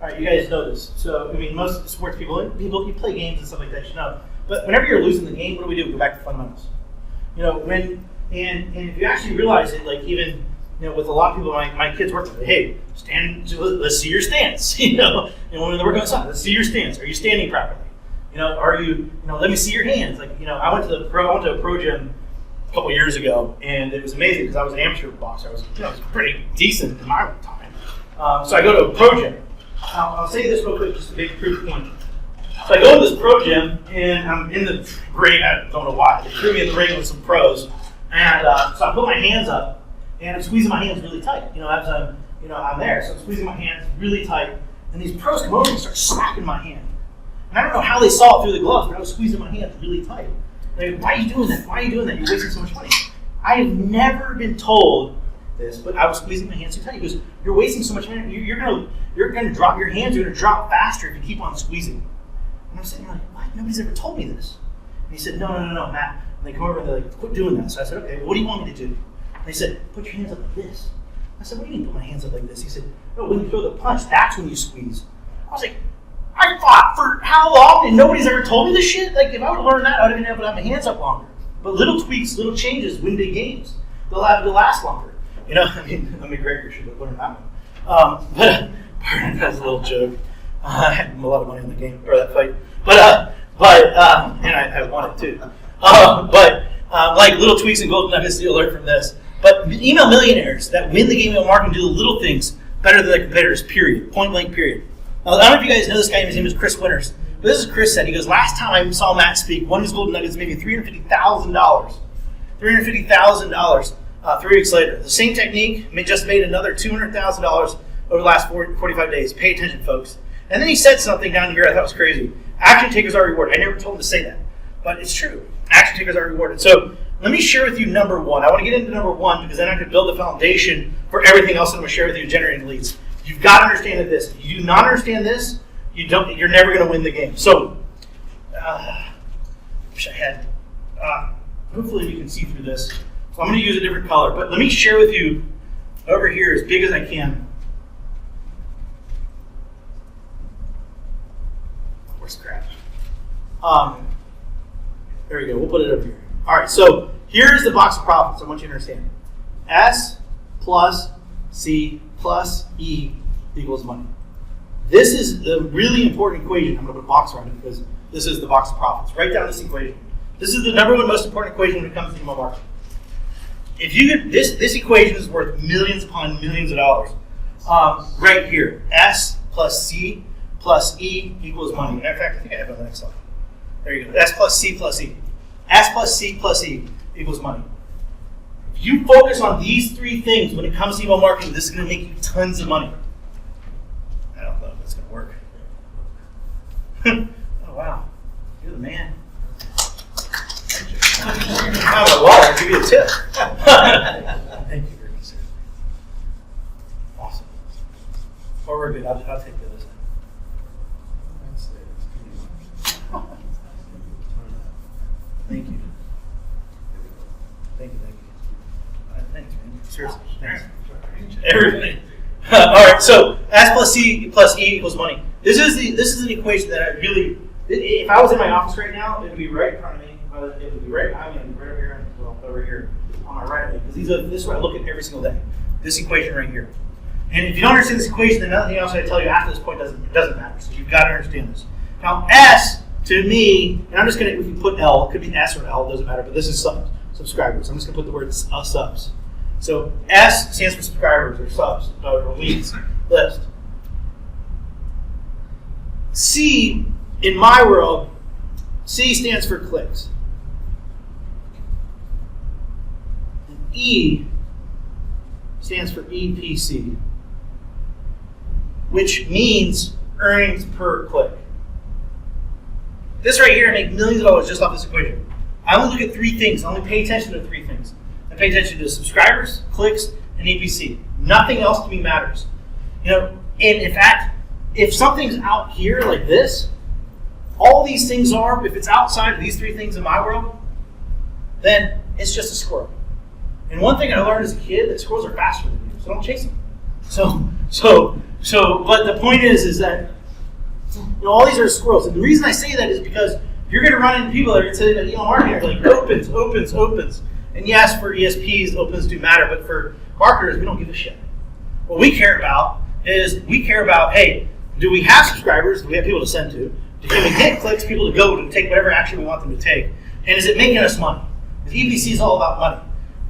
All right, you guys know this. So, I mean, most sports people, you play games and stuff like that, you know. But whenever you're losing the game, what do? We go back to fundamentals. You know, and if you actually realize it, like even, with a lot of people my kids work with, hey, let's see your stance. And when they're working outside, let's see your stance. Are you standing properly? Are you, let me see your hands. Like, I went to a pro gym a couple years ago, and it was amazing because I was an amateur boxer. I was pretty decent in my time. So I go to a pro gym. I'll say this real quick, just a big proof point. So I go to this pro gym, and I'm in the ring. I don't know why. They threw me in the ring with some pros, and so I put my hands up, and I'm squeezing my hands really tight. As I'm there, so I'm squeezing my hands really tight, and these pros come over and start smacking my hand. And I don't know how they saw it through the gloves, but I was squeezing my hands really tight. Like, why are you doing that? Why are you doing that? You're wasting so much money. I have never been told this, but I was squeezing my hands too tight. He goes, "You're wasting so much money. You're gonna drop your hands. Are gonna drop faster if you keep on squeezing." And I'm sitting there like, "What? Nobody's ever told me this." And he said, "No, Matt." And they come over and they're like, "Quit doing that." So I said, "Okay, what do you want me to do?" And they said, "Put your hands up like this." I said, "What do you mean put my hands up like this?" He said, "No, when you throw the punch, that's when you squeeze." I was like, I fought for how long and nobody's ever told me this shit? Like, if I would have learned that, I would have been able to have my hands up longer. But little tweaks, little changes win big games. They'll last longer. You know, I mean, McGregor should have learned that one. But that's a little joke. I had a lot of money on the game, or that fight. And I won it too. Like little tweaks and golden nuggets you'll learn from this. But email millionaires that win the game of marketing do the little things better than their competitors, period. Point blank, period. Now, I don't know if you guys know this guy, his name is Chris Winters. But this is Chris said. He goes, last time I saw Matt speak, one of his golden nuggets made me $350,000. $350,000 3 weeks later. The same technique just made another $200,000 over the last 45 days. Pay attention, folks. And then he said something down here I thought was crazy. Action takers are rewarded. I never told him to say that, but it's true. Action takers are rewarded. So let me share with you number one. I want to get into number one because then I can build the foundation for everything else I'm going to share with you generating leads. You've got to understand this. If you do not understand this, you're never going to win the game. So, wish I had. Hopefully you can see through this. So I'm going to use a different color, but let me share with you over here as big as I can. Where's crap? There we go. We'll put it over here. All right. So here's the box of profits. I want you to understand. S plus C plus E equals money. This is a really important equation. I'm going to put a box around it because this is the box of profits. Write down this equation. This is the number one most important equation when it comes to email marketing. If you get this equation is worth millions upon millions of dollars. Right here, S plus C plus E equals money. In fact, I think I have it on the next slide. There you go. S plus C plus E. S plus C plus E equals money. If you focus on these three things when it comes to email marketing, this is going to make you tons of money. I don't know if that's going to work. Oh, wow. You're the man. I'll give you a tip. Thank you very much, sir. Awesome. Or we're good. I'll take the other side. Thank you. Thank you. Thanks, man. Seriously. Thanks. Everything. All right. So S plus C plus E equals money. This is an equation that I really. If I was in my office right now, it would be right in front of me. It would be right behind me, and right over here, and well, over here on my right of me. Because this is what I look at every single day. This equation right here. And if you don't understand this equation, then nothing else I tell you after this point doesn't matter. So you've got to understand this. Now S to me, and I'm just going to, if you put L, it could be S or L, it doesn't matter, but this is subscribers. I'm just going to put the word subs. So S stands for subscribers or subs or leads list. C, in my world, C stands for clicks. And E stands for EPC, which means earnings per click. This right here, I make millions of dollars just off this equation. I only look at three things. I only pay attention to three things. I pay attention to subscribers, clicks, and EPC. Nothing else to me matters. And in fact, if something's out here like this, all these things are, if it's outside of these three things in my world, then it's just a squirrel. And one thing I learned as a kid, that squirrels are faster than you, so don't chase them. But the point is that all these are squirrels. And the reason I say that is because you're going to run into people that are going to say that email marketing are like opens. And yes, for ESPs, opens do matter, but for marketers, we don't give a shit. What we care about is hey, do we have subscribers? Do we have people to send to? Can we get clicks, people to go to take whatever action we want them to take? And is it making us money? Because EPC is all about money.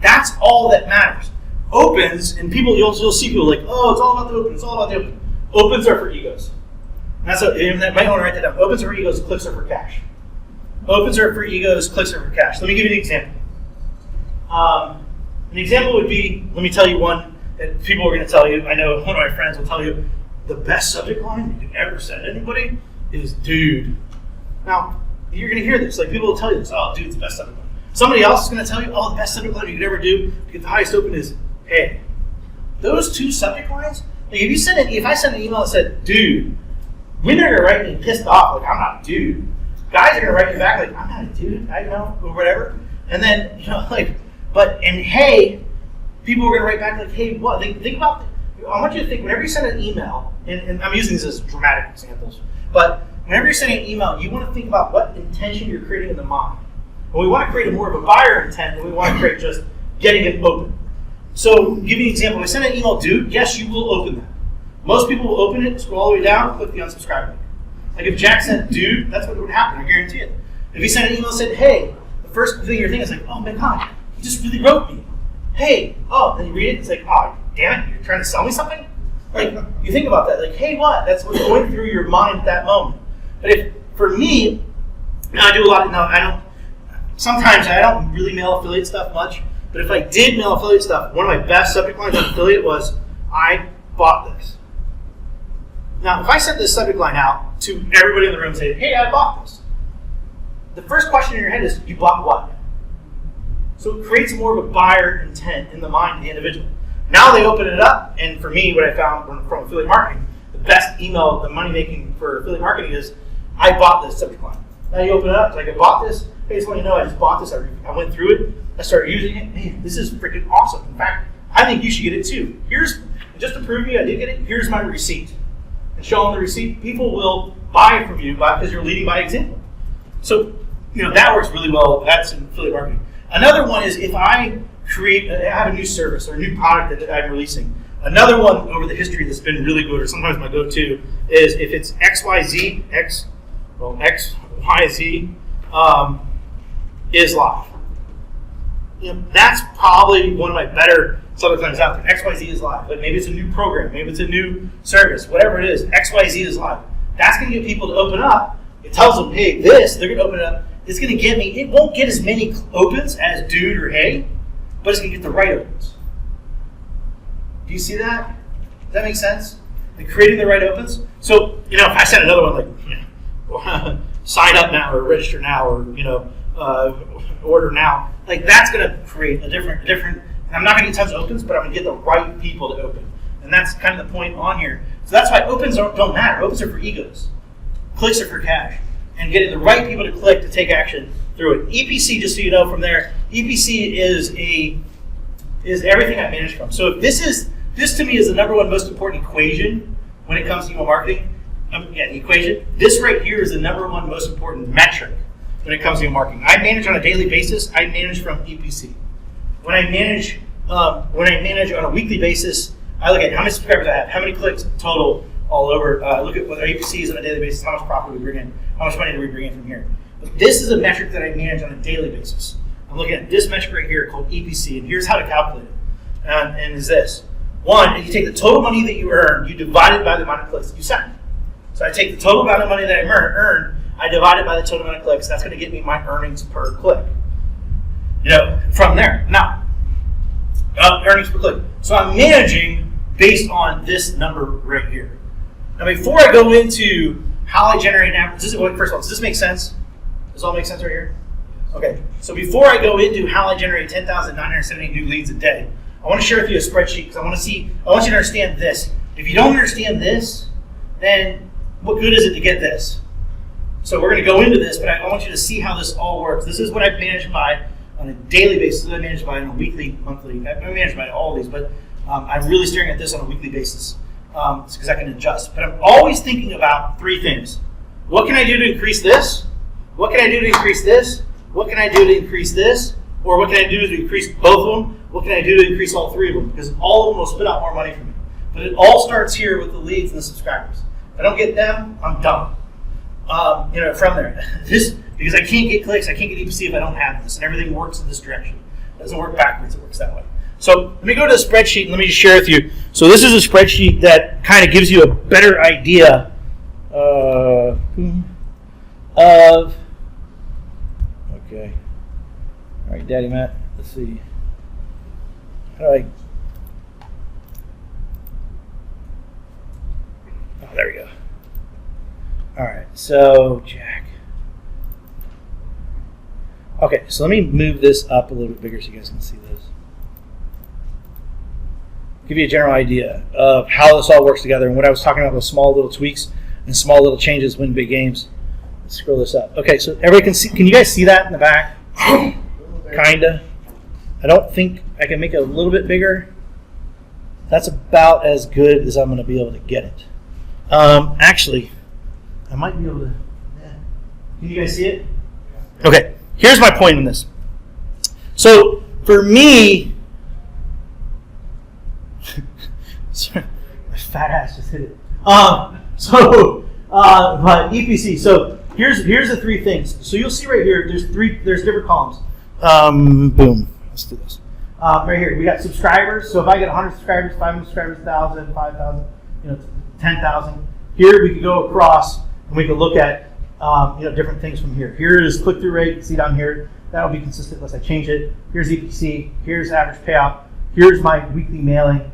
That's all that matters. Opens, and you'll see people like, oh, it's all about the open. It's all about the open. Opens are for egos. You might want to write that down. Opens are for egos, clicks are for cash. Opens are for egos, clicks are for cash. Let me give you an example. An example would be, let me tell you one that people are going to tell you. I know one of my friends will tell you, the best subject line you could ever send anybody is dude. Now, you're going to hear this. Like, people will tell you this. Oh, dude, it's the best subject line. Somebody else is going to tell you, oh, the best subject line you could ever do to get the highest open is, hey. Those two subject lines, like if I send an email that said, dude, women are going to write me pissed off, like, I'm not a dude. Guys are going to write me back, like, I'm not a dude, I know, or whatever. And then, and hey, people are going to write back, like, hey, what? Think about, I want you to think, whenever you send an email, and I'm using these as dramatic examples, but whenever you're sending an email, you want to think about what intention you're creating in the mind. And we want to create more of a buyer intent than we want to create just getting it open. So, give you an example. If I send an email, dude, yes, you will open that. Most people will open it, scroll all the way down, click the unsubscribe link. Like if Jack sent dude, that's what would happen, I guarantee it. If he sent an email and said, hey, the first thing you're thinking is like, oh my God, he just really wrote me. Hey, oh, then you read it, it's like, oh, damn it, you're trying to sell me something? Like, you think about that, like, hey, what? That's what's going through your mind at that moment. But for me, now I do a lot of, sometimes I don't really mail affiliate stuff much. But if I did mail affiliate stuff, one of my best subject lines on affiliate was, I bought this. Now, if I sent this subject line out to everybody in the room and say, hey, I bought this, the first question in your head is, you bought what? So it creates more of a buyer intent in the mind of the individual. Now they open it up, and for me, what I found from affiliate marketing, the best email, the money making for affiliate marketing is, I bought this subject line. Now you open it up, it's like, I bought this. Hey, just want you to know, I just bought this. I went through it. I started using it. Man, this is freaking awesome. In fact, I think you should get it too. Just to prove you I did get it, here's my receipt. And show them the receipt. People will buy from you because you're leading by example. So, that works really well. That's in affiliate marketing. Another one is if I have a new service or a new product that I'm releasing. Another one over the history that's been really good, or sometimes my go-to, is if it's XYZ, XYZ is live. That's probably one of my better subject lines out there. XYZ is live. But maybe it's a new program, maybe it's a new service, whatever it is, XYZ is live. That's going to get people to open up. It tells them, hey, they're going to open it up. It's going to get me, it won't get as many opens as dude or hey, but it's going to get the right opens. Do you see that? Does that make sense? Like creating the right opens? So, if I send another one like, sign up now or register now or, order now, like that's going to create a different, and I'm not going to get tons of opens, but I'm going to get the right people to open. And that's kind of the point on here. So that's why opens don't matter. Opens are for egos. Clicks are for cash. And getting the right people to click to take action through it. EPC, just so you know from there, EPC is everything I manage from. So if this to me is the number one most important equation when it comes to email marketing. The equation. This right here is the number one most important metric when it comes to email marketing. I manage on a daily basis. I manage from EPC. When I manage on a weekly basis, I look at how many subscribers I have, how many clicks total all over. Look at what our EPC is on a daily basis, how much profit we bring in, how much money do we bring in from here. But this is a metric that I manage on a daily basis. I'm looking at this metric right here called EPC, and here's how to calculate it. And is this. One, if you take the total money that you earn, you divide it by the amount of clicks that you send. So I take the total amount of money that I earn, I divide it by the total amount of clicks. That's going to get me my earnings per click. From there. Now, earnings per click. So I'm managing based on this number right here. Now, before I go into how I generate an average, first of all, does this make sense? Does it all make sense right here? Okay. So before I go into how I generate 10,970 new leads a day, I want to share with you a spreadsheet because I want you to understand this. If you don't understand this, then what good is it to get this? So we're going to go into this, but I want you to see how this all works. This is what I manage by on a daily basis. This is what I manage by on a weekly, monthly. I manage by all these, but I'm really staring at this on a weekly basis because I can adjust. But I'm always thinking about three things. What can I do to increase this? What can I do to increase this? What can I do to increase this? Or what can I do to increase both of them? What can I do to increase all three of them? Because all of them will spit out more money for me. But it all starts here with the leads and the subscribers. If I don't get them, I'm done. From there. Because I can't get clicks, I can't get EPC if I don't have this. And everything works in this direction. It doesn't work backwards, it works that way. So let me go to the spreadsheet and let me just share with you. So this is a spreadsheet that kind of gives you a better idea of, okay. All right, Daddy Matt, let's see. How do I, oh, there we go. All right, so Jack. Okay, so let me move this up a little bit bigger so you guys can see this. Give you a general idea of how this all works together and what I was talking about with small little tweaks and small little changes win big games. Let's scroll this up. Okay, so everybody can see. Can you guys see that in the back? Kinda. I don't think I can make it a little bit bigger. That's about as good as I'm going to be able to get it. Actually, I might be able to. Yeah. Can you guys see it? Okay. Here's my point in this. So for me, sorry, my fat ass just hit it. But EPC. So here's the three things. So you'll see right here. There's different columns. Boom. Let's do this. Right here, we got subscribers. So if I get 100 subscribers, 500 subscribers, 1,000, 5,000, 10,000. Here we could go across and we could look at different things from here. Here is click-through rate. You can see down here. That will be consistent unless I change it. Here's EPC. Here's average payout. Here's my weekly mailings.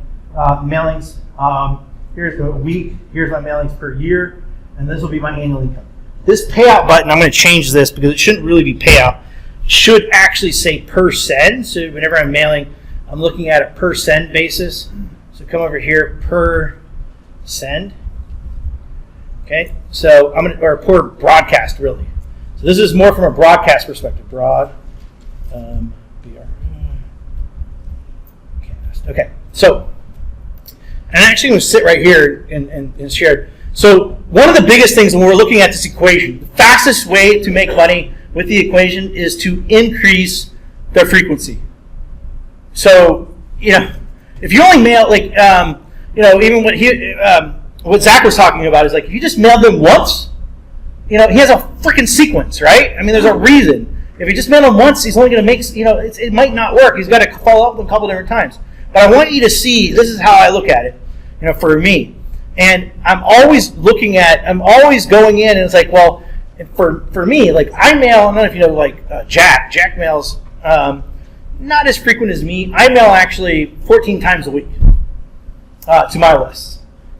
Here's the week. Here's my mailings per year. And this will be my annual income. This payout button, I'm going to change this because it shouldn't really be payout. It should actually say per send. So whenever I'm mailing, I'm looking at a per send basis. So come over here, per send. Okay, so I'm going to, or per broadcast really. So this is more from a broadcast perspective. Okay, so I'm actually going to sit right here and share. So one of the biggest things when we're looking at this equation, the fastest way to make money with the equation is to increase the frequency. So, if you only mail, even what Zach was talking about is like, if you just mail them once, he has a freaking sequence, right? I mean, there's a reason. If you just mail him once, he's only going to make, it might not work. He's got to follow up a couple different times. But I want you to see, this is how I look at it, for me. And I'm always going in and it's like, well, for me, like I mail, I don't know if you know, like Jack mails not as frequent as me. I mail actually 14 times a week to my lists.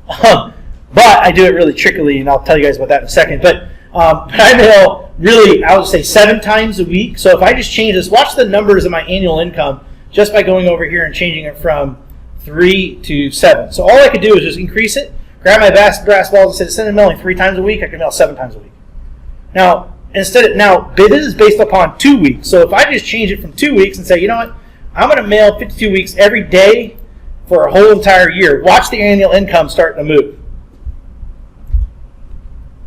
But I do it really trickily, and I'll tell you guys about that in a second. But I mail really, I would say 7 times a week. So if I just change this, watch the numbers of my annual income just by going over here and changing it from 3 to 7. So all I could do is just increase it, grab my brass balls and say, instead of mailing 3 times a week, I can mail 7 times a week. Now, this is based upon 2 weeks. So if I just change it from 2 weeks and say, you know what, I'm going to mail 52 weeks every day for a whole entire year, watch the annual income starting to move.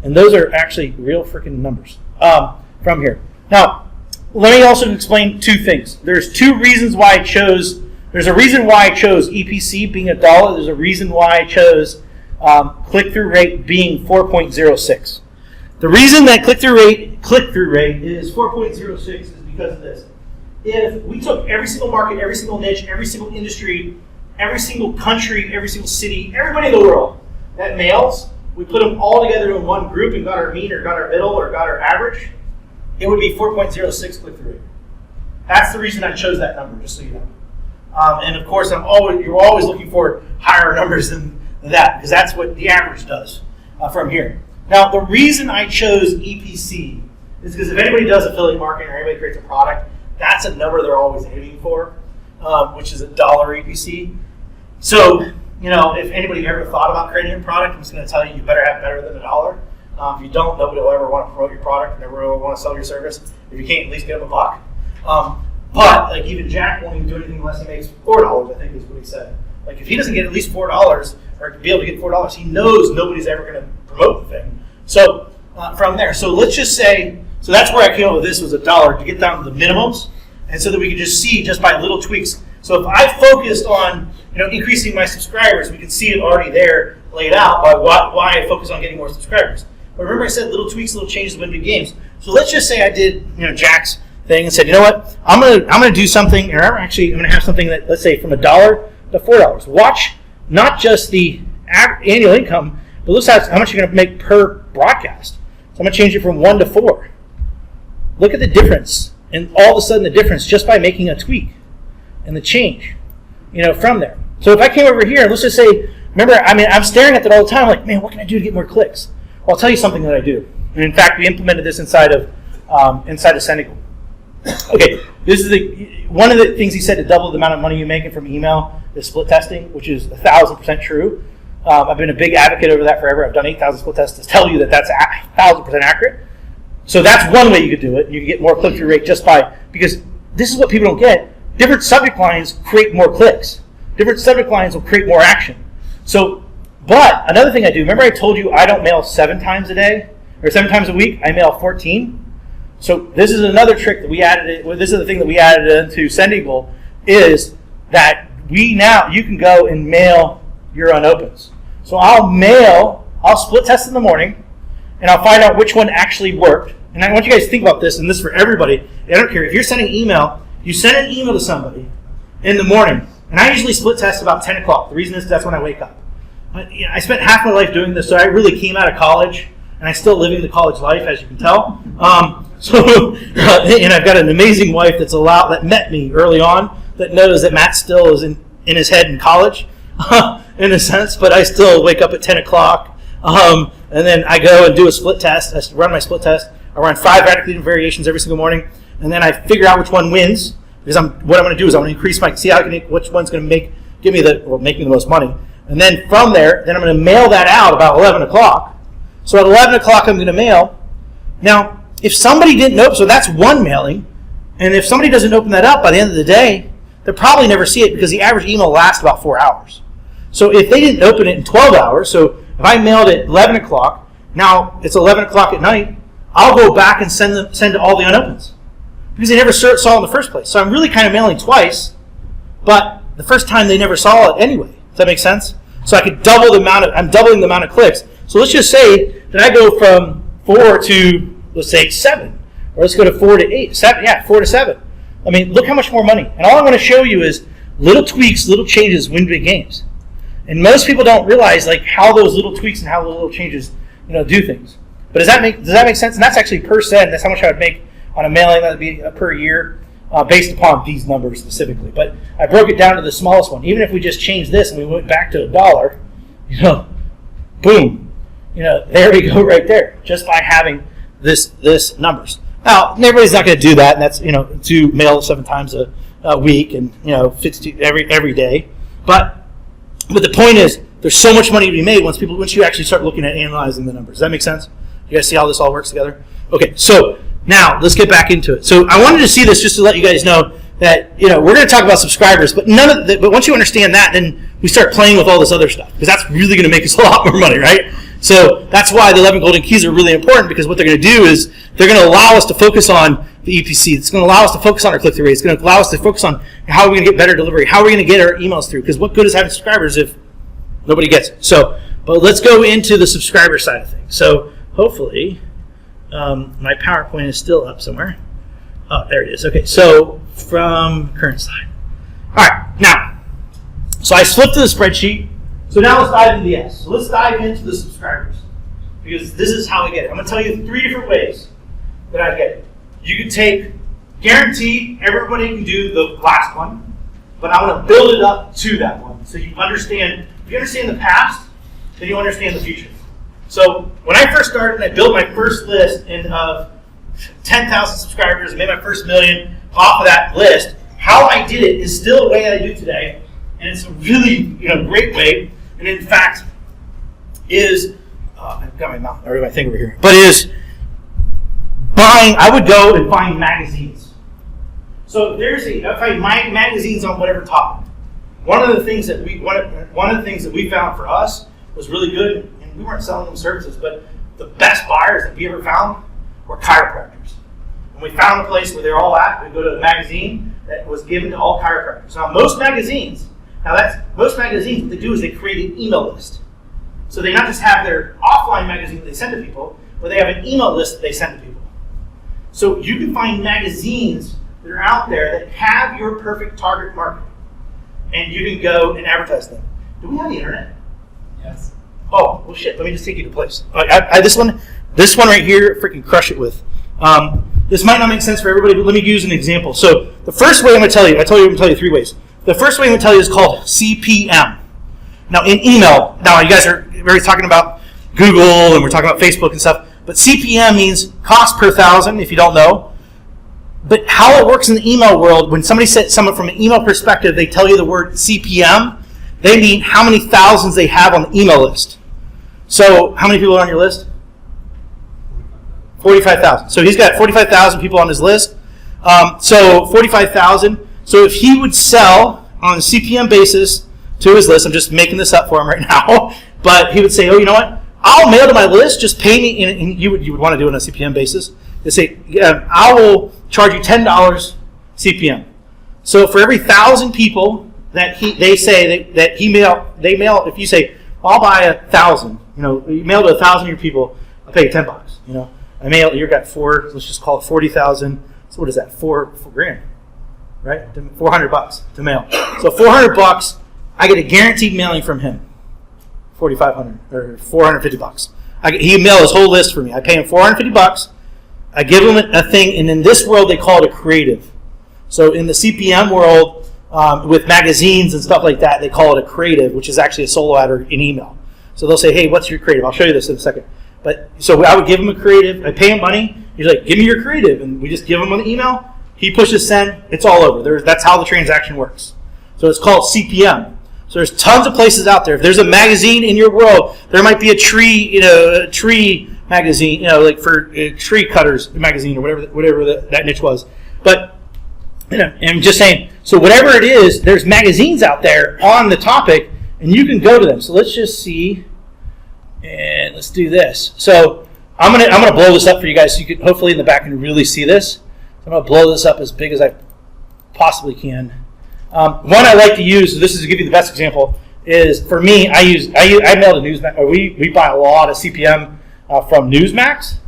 And those are actually real freaking numbers from here. Now, let me also explain 2 things. There's 2 reasons why I chose, there's a reason why I chose EPC being $1. There's a reason why I chose click-through rate being 4.06. The reason that click-through rate is 4.06 is because of this. If we took every single market, every single niche, every single industry, every single country, every single city, everybody in the world that mails, we put them all together in one group and got our mean or got our middle or got our average, it would be 4.06 click-through rate. That's the reason I chose that number, just so you know. And of course, you're always looking for higher numbers than that because that's what the average does from here. Now, the reason I chose EPC is because if anybody does affiliate marketing or anybody creates a product, that's a number they're always aiming for, which is $1 EPC. So, if anybody ever thought about creating a product, I'm just going to tell you better have better than $1. If you don't, nobody will ever want to promote your product, never will want to sell your service. If you can't, at least get them $1. But like even Jack won't even do anything unless he makes $4, I think is what he said. Like if he doesn't get at least $4 or be able to get $4, he knows nobody's ever going to promote the thing. So from there, so let's just say, so that's where I came up with this was $1 to get down to the minimums, and so that we could just see just by little tweaks. So if I focused on increasing my subscribers, we can see it already there laid out by why I focus on getting more subscribers. But remember I said little tweaks, little changes win big games. So let's just say I did Jack's thing and said, you know what, I'm gonna do something, or I'm gonna have something that, let's say, from $1 to $4. Watch not just the annual income, but look how much you're gonna make per broadcast. So I'm gonna change it from 1 to 4. Look at the difference, and all of a sudden the difference just by making a tweak and the change, from there. So if I came over here, and let's just say, remember, I'm staring at that all the time, like, man, what can I do to get more clicks? Well, I'll tell you something that I do. And in fact, we implemented this inside of Sendical. Okay, this is one of the things he said to double the amount of money you're making from email is split testing, which is 1,000% true. I've been a big advocate over that forever. I've done 8,000 split tests to tell you that that's 1,000% accurate. So that's one way you could do it. You can get more click-through rate just by, because this is what people don't get. Different subject lines create more clicks. Different subject lines will create more action. So, but another thing I do, remember I told you I don't mail 7 times a day, or 7 times a week, I mail 14. So this is another trick that we added, this is the thing that we added into Sendible, is that you can go and mail your unopens. So I'll split test in the morning, and I'll find out which one actually worked. And I want you guys to think about this, and this is for everybody. I don't care. If you're sending email, you send an email to somebody in the morning, and I usually split test about 10 o'clock. The reason is that's when I wake up. I spent half my life doing this, so I really came out of college, and I'm still living the college life, as you can tell. And I've got an amazing wife that met me early on, that knows that Matt still is in his head in college, in a sense, but I still wake up at 10 o'clock, and then I go and do a split test. I run my split test. I run 5 radically different variations every single morning, and then I figure out which one wins, because what I'm going to do is I'm going to increase see how I can, which one's going to make me the most money. And then from there, I'm going to mail that out about 11 o'clock. So at 11 o'clock, I'm going to mail. Now, if somebody didn't open, so that's one mailing, and if somebody doesn't open that up by the end of the day, they'll probably never see it because the average email lasts about 4 hours. So if they didn't open it in 12 hours, so if I mailed it 11 o'clock, now it's 11 o'clock at night, I'll go back and send to all the unopens because they never saw it in the first place. So I'm really kind of mailing twice, but the first time they never saw it anyway. Does that make sense? So I could I'm doubling the amount of clicks. So let's just say that I go from 4 to, let's say, 7. Or let's go to 4 to 8. 7, yeah, 4 to 7. I mean, look how much more money. And all I'm going to show you is little tweaks, little changes win big games. And most people don't realize how those little tweaks and how those little changes do things. But does that make sense? And that's actually per send. That's how much I would make on a mailing. That would be per year based upon these numbers specifically. But I broke it down to the smallest one. Even if we just changed this and we went back to $1, boom. There we go right there, just by having this numbers. Now, everybody's not going to do that, and that's, to mail 7 times a week and, fits to every day. But the point is, there's so much money to be made once you actually start looking at analyzing the numbers. Does that make sense? You guys see how this all works together? Okay, so now let's get back into it. So I wanted to see this just to let you guys know that, we're going to talk about subscribers, but but once you understand that, then we start playing with all this other stuff, because that's really going to make us a lot more money, right? So that's why the 11 golden keys are really important, because what they're going to do is they're going to allow us to focus on the EPC. It's going to allow us to focus on our click-through rate. It's going to allow us to focus on how are we going to get better delivery, how are we going to get our emails through, because what good is having subscribers if nobody gets it? So, but let's go into the subscriber side of things. So hopefully my PowerPoint is still up somewhere. Oh, there it is. Okay, so from current slide. All right, now, so I flipped to the spreadsheet. So now let's dive into the S. So let's dive into the subscribers, because this is how I get it. I'm going to tell you 3 different ways that I get it. You can take, guaranteed everybody can do the last one, but I want to build it up to that one. So you understand, if you understand the past, then you understand the future. So when I first started, I built my first list of 10,000 subscribers, and made my first $1 million off of that list. How I did it is still the way I do today, and it's a really great way. And in fact, I've got my thing over here, but I would go and find magazines. So I find magazines on whatever topic. One of the things that we found for us was really good, and we weren't selling them services, but the best buyers that we ever found were chiropractors. And we found a place where they're all at. We go to a magazine that was given to all chiropractors. Now, most magazines, what they do is they create an email list. So they not just have their offline magazine that they send to people, but they have an email list that they send to people. So you can find magazines that are out there that have your perfect target market, and you can go and advertise them. Do we have the internet? Yes. Oh, well, shit. Let me just take you to place. This one right here, freaking crush it with. This might not make sense for everybody, but let me use an example. So the first way I'm going to tell you, I'm going to tell you 3 ways. The first way I'm going to tell you is called CPM. Now, in email, you guys are very talking about Google, and we're talking about Facebook and stuff, but CPM means cost per thousand, if you don't know. But how it works in the email world, when somebody says someone from an email perspective, they tell you the word CPM, they mean how many thousands they have on the email list. So how many people are on your list? 45,000. So he's got 45,000 people on his list. So 45,000. So if he would sell on a CPM basis to his list, I'm just making this up for him right now, but he would say, oh, you know what? I'll mail to my list, just pay me, and you would want to do it on a CPM basis. They say, I will charge you $10 CPM. So for every 1,000 people that they mail, if you say, I'll buy 1,000, you mail to 1,000 of your people, I'll pay you $10. I mail, you've got let's just call it 40,000. So what is that? Four grand, right? $400 to mail. So $400, I get a guaranteed mailing from him. $4,500 or $450. He mail his whole list for me. I pay him $450. I give him a thing, and in this world they call it a creative. So in the CPM world, with magazines and stuff like that, they call it a creative, which is actually a solo ad or an email. So they'll say, hey, what's your creative? I'll show you this in a second. But so I would give him a creative. I pay him money. He's like, give me your creative, and we just give him an email. He pushes send. It's all over. That's how the transaction works. So it's called CPM. So there's tons of places out there. If there's a magazine in your world, there might be a tree magazine, like for tree cutters magazine or whatever that niche was. But I'm just saying. So whatever it is, there's magazines out there on the topic, and you can go to them. So let's just see, and let's do this. So I'm gonna blow this up for you guys, so you can hopefully in the back can really see this. So I'm gonna blow this up as big as I possibly can. One I like to use, this is to give you the best example, is for me, I mail to Newsmax, or we buy a lot of CPM from Newsmax,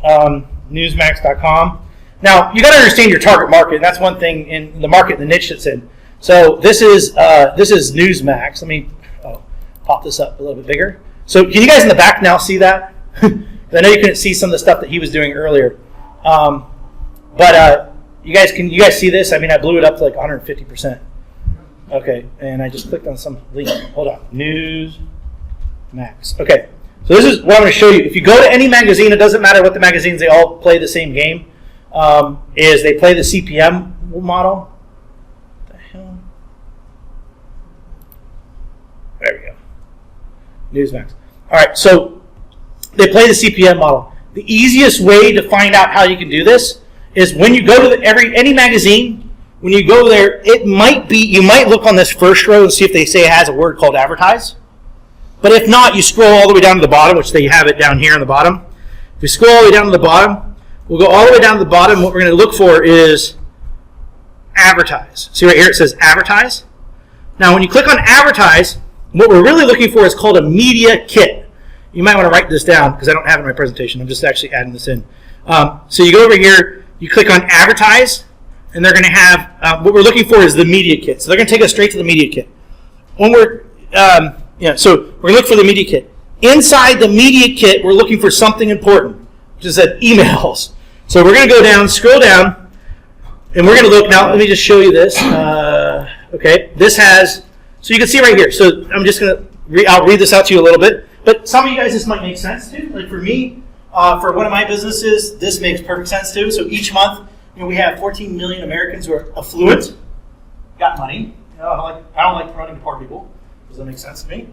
newsmax.com. Now, you got to understand your target market, and that's one thing in the market, the niche it's in. So this is Newsmax. Let me pop this up a little bit bigger. So can you guys in the back now see that? I know you couldn't see some of the stuff that he was doing earlier. But you guys see this? I mean, I blew it up to like 150%. Okay, and I just clicked on some link. Hold on. Newsmax. Okay, so this is what I'm going to show you. If you go to any magazine, it doesn't matter what the magazines, they all play the same game. Is they play the CPM model. What the hell? There we go. Newsmax. All right, so they play the CPM model. The easiest way to find out how you can do this is when you go to any magazine. When you go there, you might look on this first row and see if they say it has a word called advertise. But if not, you scroll all the way down to the bottom, which they have it down here on the bottom. If you scroll all the way down to the bottom, we'll go all the way down to the bottom. What we're going to look for is advertise. See right here, it says advertise. Now, when you click on advertise, what we're really looking for is called a media kit. You might want to write this down because I don't have it in my presentation. I'm just actually adding this in. So you go over here, you click on advertise, and they're going to have, what we're looking for is the media kit. So they're going to take us straight to the media kit. When so we're going to look for the media kit. Inside the media kit, we're looking for something important, which is that emails. So we're going to go down, scroll down, and we're going to look. Now, let me just show you this. Okay, this has, so you can see right here. So I'm just going to, I'll read this out to you a little bit. But some of you guys, this might make sense too. Like for me, for one of my businesses, this makes perfect sense too. So each month, we have 14 million Americans who are affluent, got money. I don't like running to poor people. Does that make sense to me?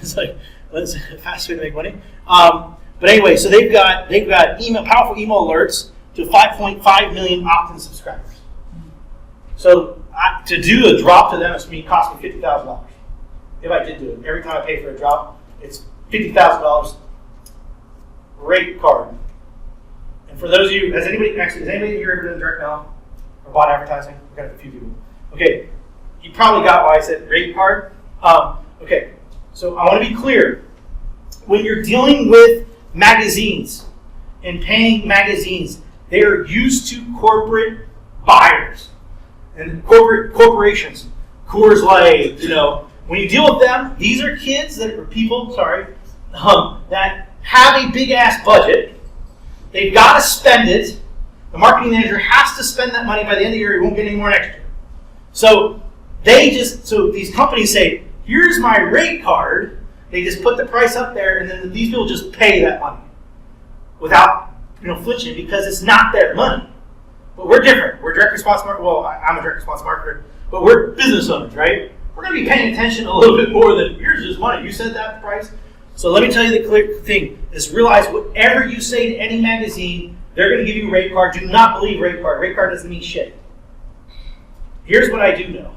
It's like that's a fast way to make money. But anyway, so they've got powerful email alerts to 5.5 million opt-in subscribers. So to do a drop to them, it cost me $50,000. If I did do it, every time I pay for a drop, it's $50,000 rate card. And for those of you, has anybody here ever done direct mail or bought advertising? We've got a few people. Okay, you probably got why I said rate card. Okay, so I want to be clear. When you're dealing with magazines and paying magazines, they are used to corporate buyers and corporations. Coors Light, when you deal with them, these are kids that have a big ass budget. They've got to spend it. The marketing manager has to spend that money by the end of the year. He won't get any more next year. So these companies say, here's my rate card. They just put the price up there, and then these people just pay that money without flinching because it's not their money. But we're different. We're direct response marketers. Well, I'm a direct response marketer, but we're business owners, right? We're going to be paying attention a little bit more than yours is money. You said that price. So let me tell you the clear thing is realize whatever you say to any magazine, they're going to give you a rate card. Do not believe rate card. Rate card doesn't mean shit. Here's what I do know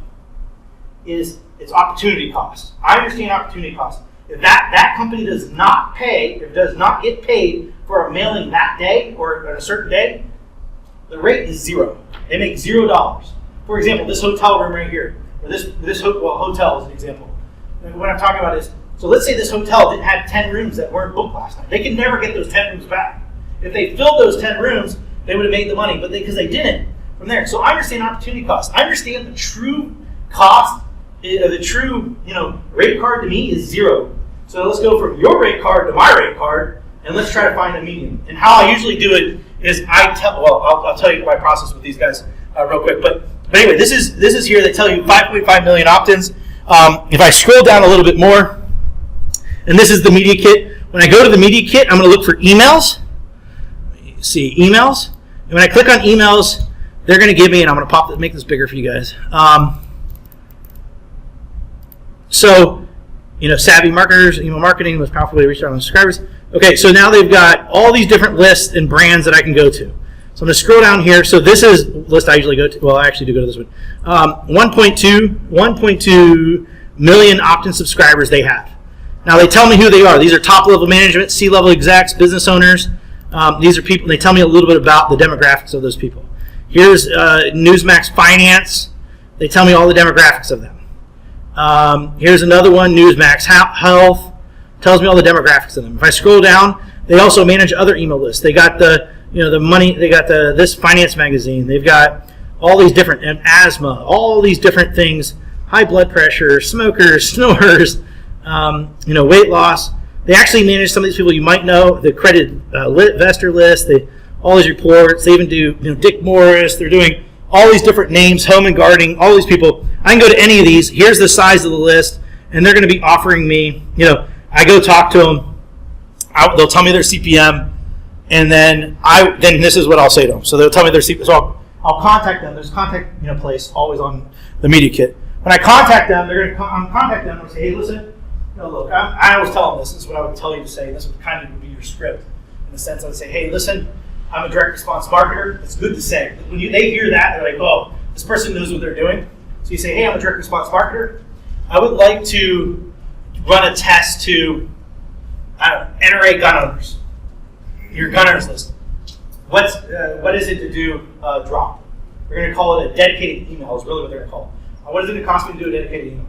is it's opportunity cost. I understand opportunity cost. If that company does not pay, if does not get paid for a mailing that day or on a certain day, the rate is zero. They make $0. For example, this hotel room right here, or this hotel is an example. And what I'm talking about is, so let's say this hotel didn't have 10 rooms that weren't booked last night. They could never get those 10 rooms back. If they filled those 10 rooms, they would have made the money, but because they didn't, from there. So I understand opportunity cost. I understand the true cost, the true rate card to me is zero. So let's go from your rate card to my rate card, and let's try to find a medium. And how I usually do it is I'll tell you my process with these guys real quick. But anyway, this is here. They tell you 5.5 million opt-ins. If I scroll down a little bit more, and this is the media kit. When I go to the media kit, I'm going to look for emails. See emails, and when I click on emails, they're going to give me, and I'm going to make this bigger for you guys. Savvy marketers, email marketing, most powerful way to reach out on subscribers. Okay, so now they've got all these different lists and brands that I can go to. So I'm going to scroll down here. So this is the list I usually go to. Well, I actually do go to this one. 1.2 million opt-in subscribers they have. Now they tell me who they are. These are top-level management, C-level execs, business owners. These are people, and they tell me a little bit about the demographics of those people. Here's Newsmax Finance. They tell me all the demographics of them. Here's another one, Newsmax Health. Tells me all the demographics of them. If I scroll down, they also manage other email lists. They got the money. They got this finance magazine. They've got all these different asthma, all these different things. High blood pressure, smokers, snorers, weight loss. They actually manage some of these people you might know. The accredited investor list. All these reports. They even do Dick Morris. They're doing all these different names, home and gardening. All these people. I can go to any of these. Here's the size of the list, and they're going to be offering me. I go talk to them. They'll tell me their CPM, and then this is what I'll say to them. So they'll tell me their CPM. So I'll contact them. There's a contact place always on the media kit. When I contact them, they're going to contact them and say, hey, listen. Look, I always tell them this is what I would tell you to say. This would kind of be your script. In the sense I would say, hey, listen, I'm a direct response marketer. It's good to say. When they hear that, they're like, oh, this person knows what they're doing. So you say, hey, I'm a direct response marketer. I would like to run a test to, NRA gun owners. Your gun owners list. What is it to do a drop? We're going to call it a dedicated email is really what they're going to call it. What is it going to cost me to do a dedicated email?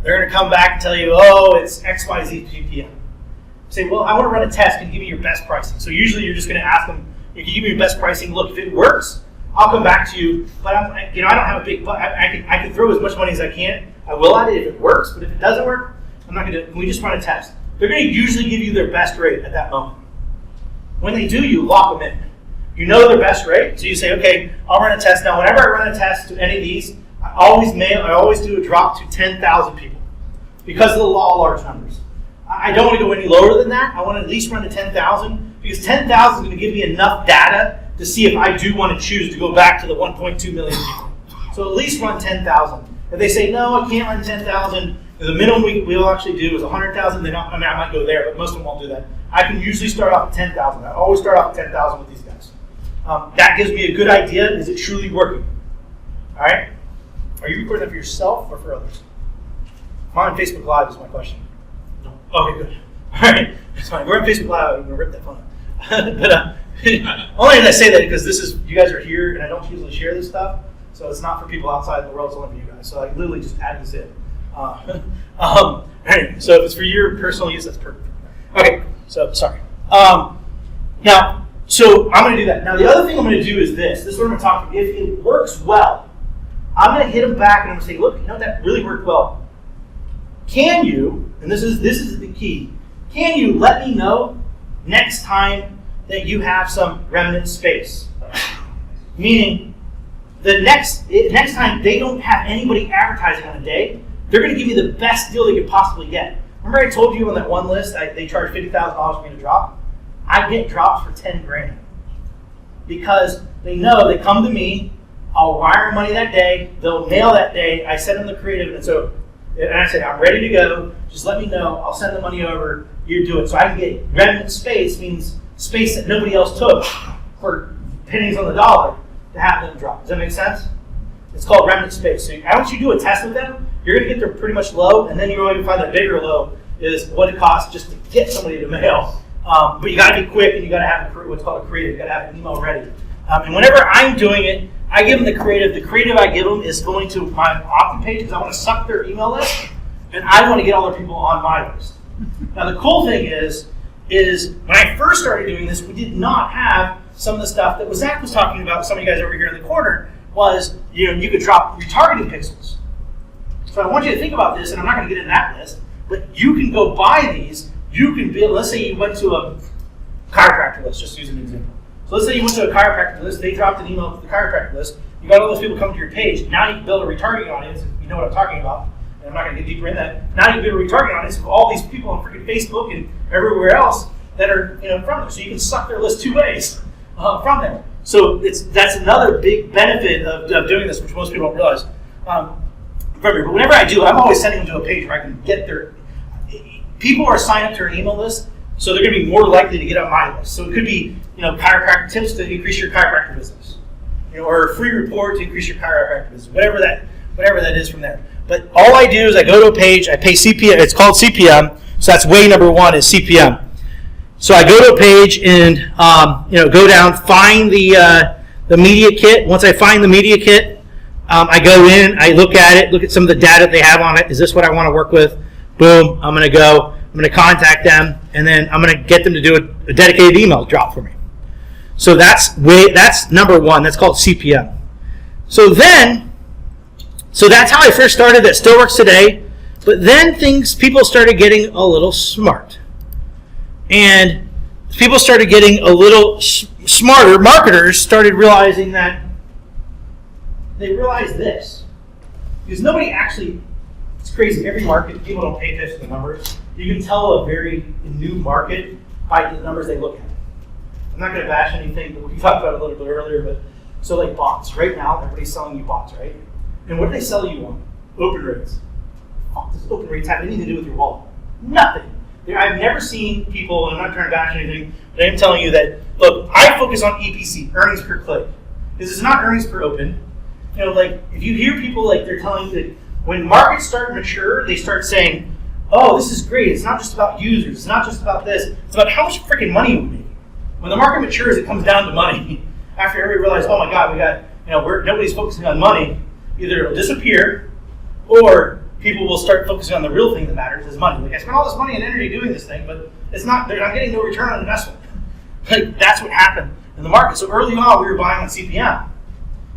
They're going to come back and tell you, oh, it's XYZ GPM. Say, well, I want to run a test. Can you give me your best pricing? So usually you're just going to ask them, can you give me your best pricing? Look, if it works, I'll come back to you. But I don't have a big. I can throw as much money as I can. I will at it if it works. But if it doesn't work, I'm not going to. Can we just run a test? They're going to usually give you their best rate at that moment. When they do, you lock them in. You know their best rate, so you say, okay, I'll run a test. Now, whenever I run a test to any of these, I always do a drop to 10,000 people because of the law of large numbers. I don't want to go any lower than that. I want to at least run to 10,000 because 10,000 is going to give me enough data to see if I do want to choose to go back to the 1.2 million people. So at least run 10,000. If they say, no, I can't run 10,000, the minimum we'll actually do is 100,000. I might go there, but most of them won't do that. I can usually start off at 10,000. I always start off at 10,000 with these guys. That gives me a good idea. Is it truly working? All right? Are you recording that for yourself or for others? I'm on Facebook Live is my question. No. Okay, good. All right. It's fine. We're on Facebook Live. I'm going to rip that phone up. But only did I say that because you guys are here, and I don't usually share this stuff. So it's not for people outside the world. It's only for you guys. So I literally just add this in. Anyway, so if it's for your personal use, that's perfect. Okay. So sorry. Now, so I'm going to do that. Now, the other thing I'm going to do is this. This is what I'm going to talk about. If it works well, I'm going to hit them back and I'm going to say, look, that really worked well. Can you, and this is the key, can you let me know next time that you have some remnant space? Meaning, the next time they don't have anybody advertising on a day, they're going to give you the best deal they could possibly get. Remember I told you on that one list, they charge $50,000 for me to drop? I get drops for $10,000. because they know they come to me, I'll wire money that day, they'll mail that day, I send them the creative, and I say, I'm ready to go, just let me know, I'll send the money over, you do it. So I can get remnant space, means space that nobody else took for pennies on the dollar to have them drop. Does that make sense? It's called remnant space. So once you do a test with them, you're going to get their pretty much low, and then you're going to find the bigger low is what it costs just to get somebody to mail. But you got to be quick, and you got to have what's called a creative. You got to have an email ready. And whenever I'm doing it, I give them the creative. The creative I give them is going to my opt-in page because I want to suck their email list, and I want to get all their people on my list. Now the cool thing is when I first started doing this, we did not have some of the stuff that Zach was talking about. Some of you guys over here in the corner was you could drop retargeting pixels. So I want you to think about this, and I'm not going to get in that list, but you can go buy these. You can build. Let's say you went to a chiropractor list. Just use an example. So let's say you went to a chiropractor list, they dropped an email to the chiropractor list, you got all those people coming to your page, now you can build a retargeting audience, if you know what I'm talking about, and I'm not going to get deeper in that. Now you can build a retargeting audience of all these people on freaking Facebook and everywhere else that are from there. So you can suck their list two ways from there. So that's another big benefit of doing this, which most people don't realize. But whenever I do, I'm always sending them to a page where I can get their... People are signed up to an email list, so they're going to be more likely to get on my list. So it could be, chiropractic tips to increase your chiropractic business, or a free report to increase your chiropractic business, whatever that is from there. But all I do is I go to a page, I pay CPM. It's called CPM, so that's way number one is CPM. So I go to a page and go down, find the media kit. Once I find the media kit, I go in, I look at it, look at some of the data they have on it. Is this what I want to work with? Boom, I'm going to contact them, and then I'm going to get them to do a dedicated email drop for me. So that's number one. That's called CPM. So that's how I first started. That still works today. But then people started getting a little smart. And people started getting a little smarter. Marketers started realizing that they realized this. Because nobody actually... It's crazy. Every market, people don't pay attention to the numbers. You can tell a very new market by the numbers they look at. I'm not going to bash anything, but we talked about it a little bit earlier. But so like bots. Right now, everybody's selling you bots, right? And what do they sell you on? Open rates. Oh, does open rates have anything to do with your wallet? Nothing. I've never seen people, and I'm not trying to bash anything, but I'm telling you that, look, I focus on EPC, earnings per click. This is not earnings per open. If you hear people they're telling you that when markets start to mature, they start saying, oh, this is great. It's not just about users. It's not just about this. It's about how much freaking money we make. When the market matures, it comes down to money. After everybody realizes, oh my God, we got, nobody's focusing on money. Either it'll disappear, or people will start focusing on the real thing that matters is money. I spent all this money and energy doing this thing, but they're not getting no return on investment. That's what happened in the market. So early on, we were buying on CPM.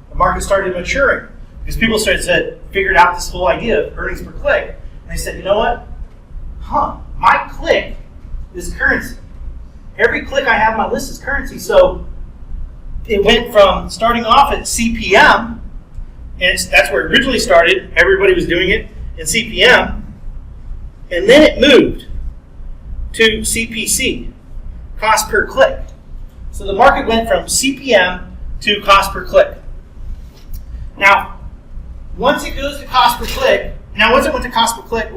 The market started maturing because people figured out this whole idea of earnings per click. And they said, you know what? My click is currency. Every click I have on my list is currency. So it went from starting off at CPM, and that's where it originally started. Everybody was doing it in CPM. And then it moved to CPC, cost per click. So the market went from CPM to cost per click. Now, once it goes to cost per click, once it went to cost per click,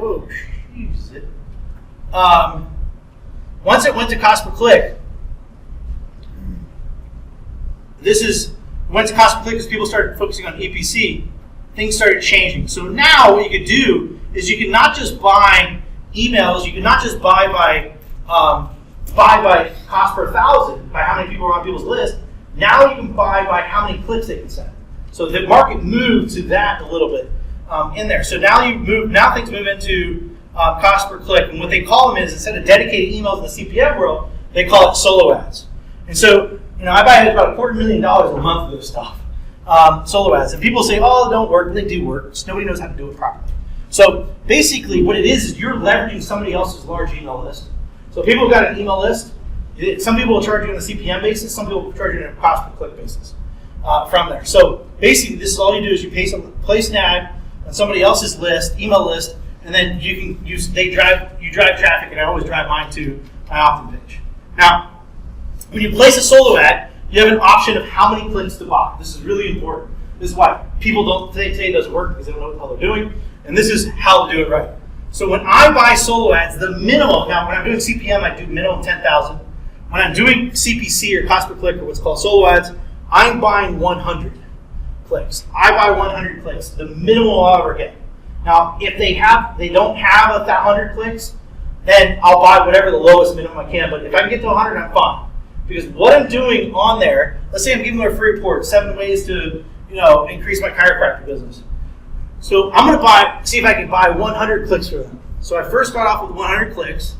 once it went to cost per click, went to cost per click because people started focusing on EPC, things started changing. So now what you could do is you can not just buy emails, you can not just buy by cost per thousand, by how many people are on people's list. Now you can buy by how many clicks they can send. So the market moved to that a little bit in there. So now things move into cost per click, and what they call them is, instead of dedicated emails in the CPM world, they call it solo ads. And so I buy about $250,000 a month of this stuff, solo ads. And people say, oh, they don't work, but they do work. Just nobody knows how to do it properly. So basically what it is you're leveraging somebody else's large email list. So people have got an email list. Some people will charge you on a CPM basis, some people will charge you on a cost per click basis from there. So basically this is all you do is you place an ad on somebody else's list, email list, and then you drive traffic, and I always drive mine to my opt-in page. Now, when you place a solo ad, You have an option of how many clicks to buy. This is really important. This is why people don't say it doesn't work because they don't know what the hell they're doing. And this is how to do it right. So when I buy solo ads, the minimum, now when I'm doing CPM, I do minimum 10,000. When I'm doing CPC or cost per click or what's called solo ads, I'm buying 100 clicks. I buy 100 clicks, the minimum I'll ever get. Now, if they don't have 100 clicks, then I'll buy whatever the lowest minimum I can. But if I can get to 100, I'm fine. Because what I'm doing on there, let's say I'm giving them a free report, 7 ways to increase my chiropractic business. So I'm going to see if I can buy 100 clicks for them. So I first start off with 100 clicks,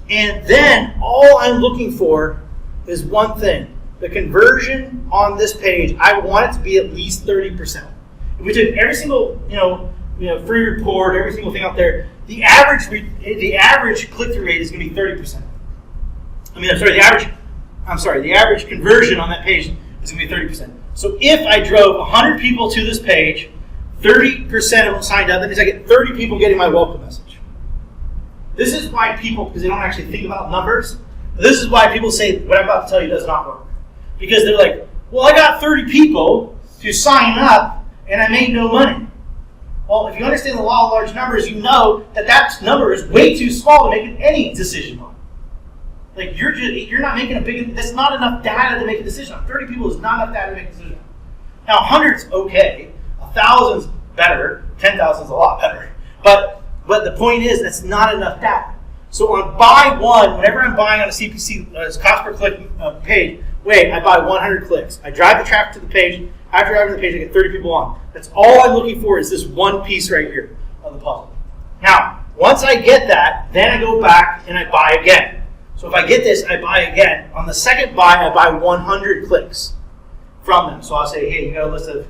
and then all I'm looking for is one thing. The conversion on this page, I want it to be at least 30%. If we took every single free report, every single thing out there, the average click-through rate is going to be 30%. The average conversion on that page is going to be 30%. So if I drove 100 people to this page, 30% of them signed up, that means I get 30 people getting my welcome message. This is why people, because they don't actually think about numbers, this is why people say what I'm about to tell you does not work. Because they're like, well, I got 30 people to sign up and I made no money. Well, if you understand the law of large numbers, you know that number is way too small to make any decision on. Like you're not making that's not enough data to make a decision on. 30 people is not enough data to make a decision on. Now 100's okay, 1,000's better, 10,000's a lot better. But the point is that's not enough data. So on buy one, whenever I'm buying on a CPC cost per click page, I buy 100 clicks. I drive the traffic to the page. After driving to the page, I get 30 people on. That's all I'm looking for is this one piece right here of the puzzle. Now, once I get that, then I go back and I buy again. So if I get this, I buy again. On the second buy, I buy 100 clicks from them. So I'll say, hey, you got a list of,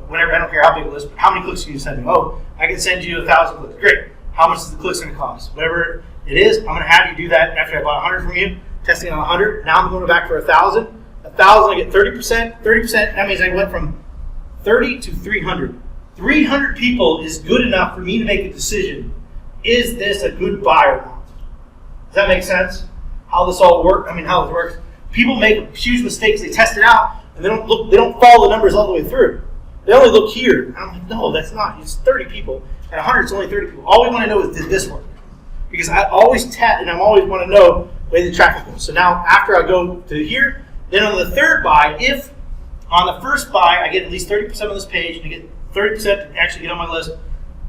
whatever, I don't care how big a list, but how many clicks can you send me? Oh, I can send you 1,000 clicks. Great. How much is the clicks going to cost? Whatever it is, I'm going to have you do that after I buy 100 from you, testing on 100. Now I'm going back for 1,000. 1,000, I get 30%. 30%, that means I went from 30 to 300. 300 people is good enough for me to make a decision. Is this a good buy or not? Does that make sense? How this all works? How it works. People make huge mistakes. They test it out, and they don't follow the numbers all the way through. They only look here. And I'm like, no, that's not. It's 30 people. At 100, it's only 30 people. All we want to know is, did this work? Because I always test, and I always want to know where the traffic goes. So now, after I go to here, then on the third buy, if on the first buy I get at least 30% of this page, and I get 30% to actually get on my list,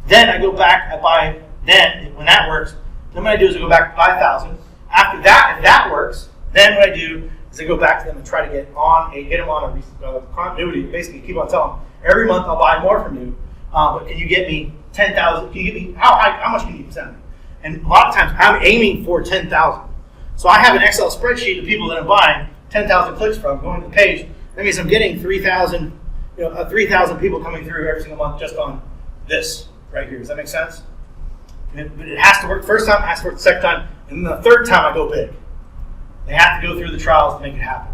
then I go back, I buy, then, when that works, then what I do is I go back to 5,000. After that, if that works, then what I do is I go back to them and try to get them on a continuity, basically keep on telling them, every month I'll buy more from you, but can you get me 10,000, can you get me, how much can you send me? And a lot of times I'm aiming for 10,000. So I have an Excel spreadsheet of people that I'm buying 10,000 clicks from, going to the page. That means I'm getting 3,000 people coming through every single month just on this right here. Does that make sense? But it has to work the first time, it has to work the second time, and then the third time I go big. They have to go through the trials to make it happen.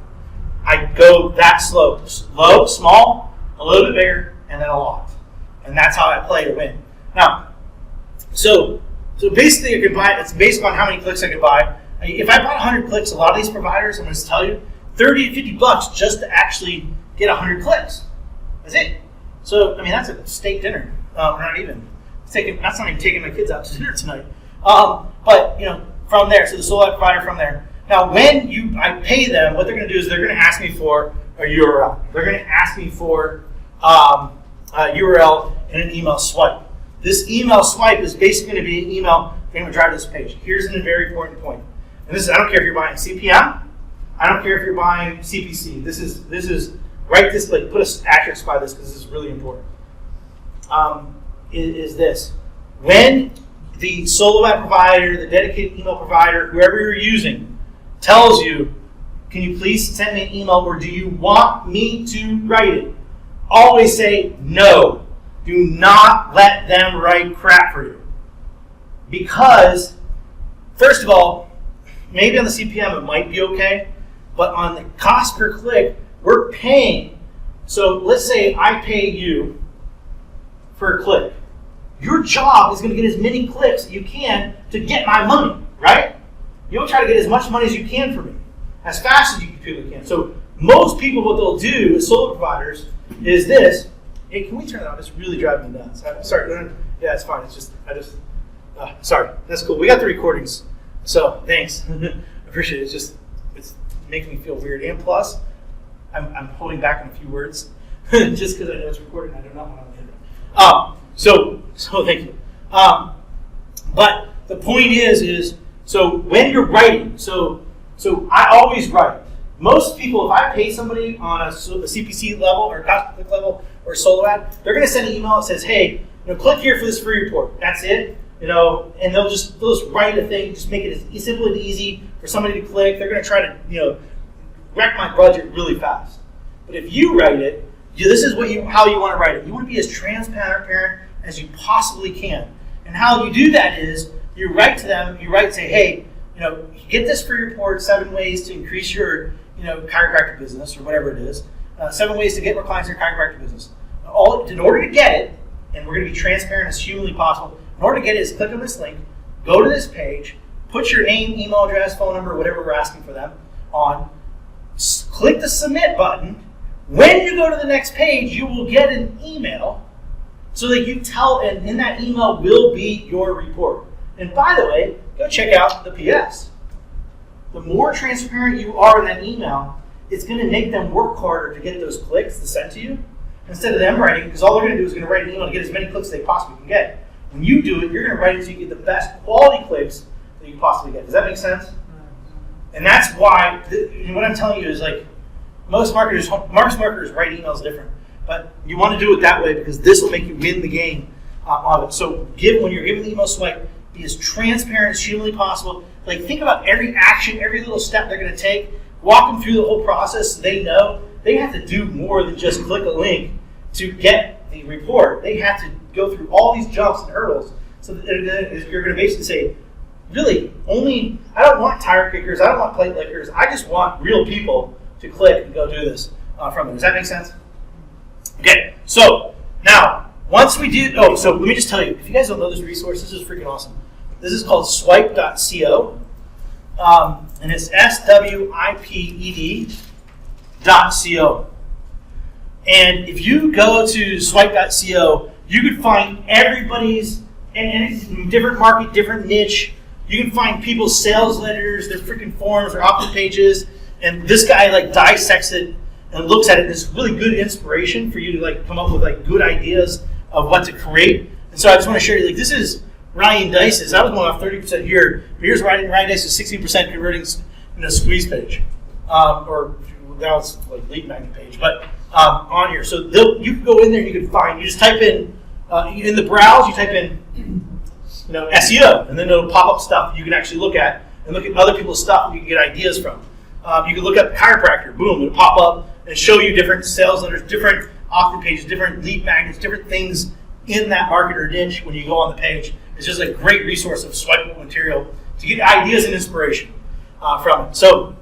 I go that slow, small, a little bit bigger, and then a lot. And that's how I play to win. Now, so basically you can buy, it's based on how many clicks I can buy. If I bought 100 clicks, a lot of these providers, I'm going to tell you, $30 to $50 just to actually get 100 clicks. That's it. So, that's a steak dinner. Not even. That's not even taking my kids out to dinner tonight. But, from there, so the solo ad provider from there. Now, when I pay them, what they're going to do is they're going to ask me for a URL. They're going to ask me for a URL and an email swipe. This email swipe is basically going to be an email for anyone to drive to this page. Here's a very important point. And this is, I don't care if you're buying CPM. I don't care if you're buying CPC. This is write this, put an asterisk by this because this is really important. Is this. When the solo ad provider, the dedicated email provider, whoever you're using, tells you, can you please send me an email or do you want me to write it? Always say no. Do not let them write crap for you. Because, first of all, maybe on the CPM it might be okay, but on the cost per click, we're paying. So let's say I pay you for a click. Your job is going to get as many clicks as you can to get my money, right? You'll try to get as much money as you can for me, as fast as you can. So most people, what they'll do as solo providers is this. Hey, can we turn that off? It's really driving me nuts. I'm sorry. Yeah, it's fine. It's just, sorry. That's cool. We got the recordings. So, thanks. Appreciate it. It's making me feel weird. And plus, I'm holding back on a few words just because I know it's recorded and I do not want to edit. So thank you. But the point is so when you're writing, so I always write. Most people, if I pay somebody on a CPC level or cost per click level or solo ad, they're going to send an email that says, hey, click here for this free report. That's it. And they'll just write a thing, just make it as simple and easy for somebody to click. They're going to try to, wreck my budget really fast. But if you write it, this is how you want to write it. You want to be as transparent as you possibly can. And how you do that is you write to them, say, hey, get this free report, 7 ways to increase your, chiropractic business or whatever it is. 7 ways to get more clients in your chiropractic business. In order to get it, and we're going to be transparent as humanly possible, in order to get it is click on this link, go to this page, put your name, email address, phone number, whatever we're asking for them on, click the submit button. When you go to the next page, you will get an email so that you tell, and in that email will be your report. And by the way, go check out the PS. The more transparent you are in that email, it's going to make them work harder to get those clicks to send to you instead of them writing, because all they're going to do is going to write an email to get as many clicks as they possibly can get. When you do it, you're going to write it so you get the best quality clicks that you can possibly get. Does that make sense? And that's why, what I'm telling you is most marketers write emails different. But you want to do it that way because this will make you win the game of it. So when you're giving the email swipe, be as transparent as humanly possible. Think about every action, every little step they're going to take. Walk them through the whole process so they know they have to do more than just click a link to get the report. They have to go through all these jumps and hurdles. So that you're going to basically say, really, I don't want tire kickers, I don't want plate lickers, I just want real people to click and go do this from it. Does that make sense? Okay, so now, once we do, so let me just tell you, if you guys don't know this resource, this is freaking awesome. This is called swipe.co, and it's swiped.co. And if you go to swipe.co, you can find everybody's, and different market, different niche. You can find people's sales letters, their freaking forms, their option pages, and this guy dissects it and looks at it. It's really good inspiration for you to come up with good ideas of what to create. And so I just want to share you, this is Ryan Dice's. I was going off 30% here, but here's Ryan Dice's 16% converting in a squeeze page, or now it's lead magnet page, but on here. So you can go in there, you can find. You just type in the browse. You type in SEO, and then it'll pop up stuff you can actually look at and look at other people's stuff you can get ideas from. You can look up chiropractor. Boom, it'll pop up and show you different sales letters, different opt-in pages, different lead magnets, different things in that market or niche when you go on the page. It's just a great resource of swipeable material to get ideas and inspiration from it. So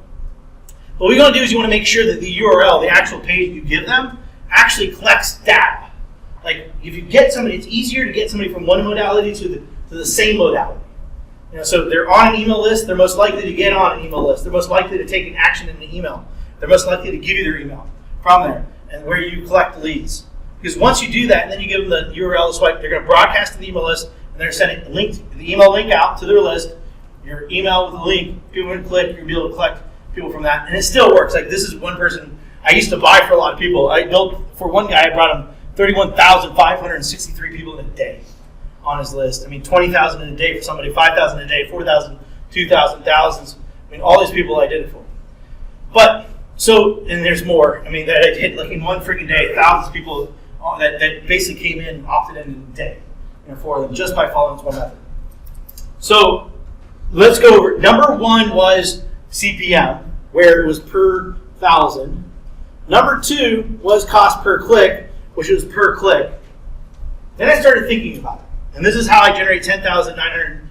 what we're going to do is you want to make sure that the URL, the actual page you give them, actually collects data. If you get somebody, it's easier to get somebody from one modality to the same modality. So they're on an email list, they're most likely to get on an email list. They're most likely to take an action in an email. They're most likely to give you their email from there, and where you collect leads. Because once you do that, and then you give them the URL to swipe, they're going to broadcast to the email list, and they're sending the email link out to their list. Your email with a link, people are going to click, you're going to be able to collect people from that. And it still works. This is one person I used to buy for a lot of people. I built, for one guy, I brought him 31,563 people in a day on his list. 20,000 in a day for somebody, 5,000 a day, 4,000, 2,000, thousands. All these people I did it for. But, and there's more. That I hit in one freaking day, thousands of people that basically came in, opted in a day for them, just by following this one method. So, let's go over. Number one was CPM, where it was per 1,000. Number two was cost per click, which was per click. Then I started thinking about it. And this is how I generate 10,900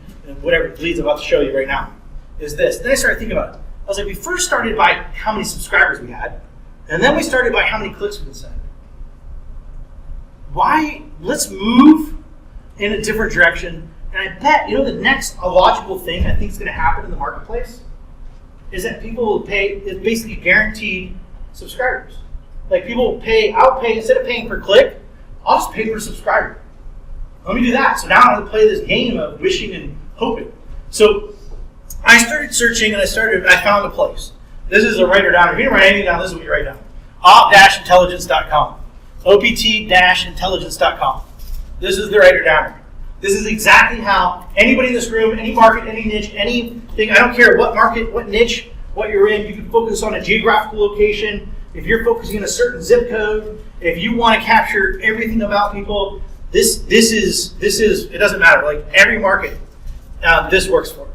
whatever leads I'm about to show you right now, is this. Then I started thinking about it. I was we first started by how many subscribers we had, and then we started by how many clicks we could send. Let's move in a different direction. And I bet, the next logical thing I think is going to happen in the marketplace is that people will pay, it's basically guaranteed subscribers. Like people pay, I'll pay, instead of paying per click, I'll just pay per subscriber. Let me do that. So now I'm going to play this game of wishing and hoping. So I started searching and I found a place. This is a writer down. If you didn't write anything down, this is what you write down. Op-intelligence.com. OPT-intelligence.com. This is the writer downer. This is exactly how anybody in this room, any market, any niche, anything, I don't care what market, what niche, what you're in, you can focus on a geographical location. If you're focusing on a certain zip code, if you want to capture everything about people, this is it doesn't matter. Like every market, this works for.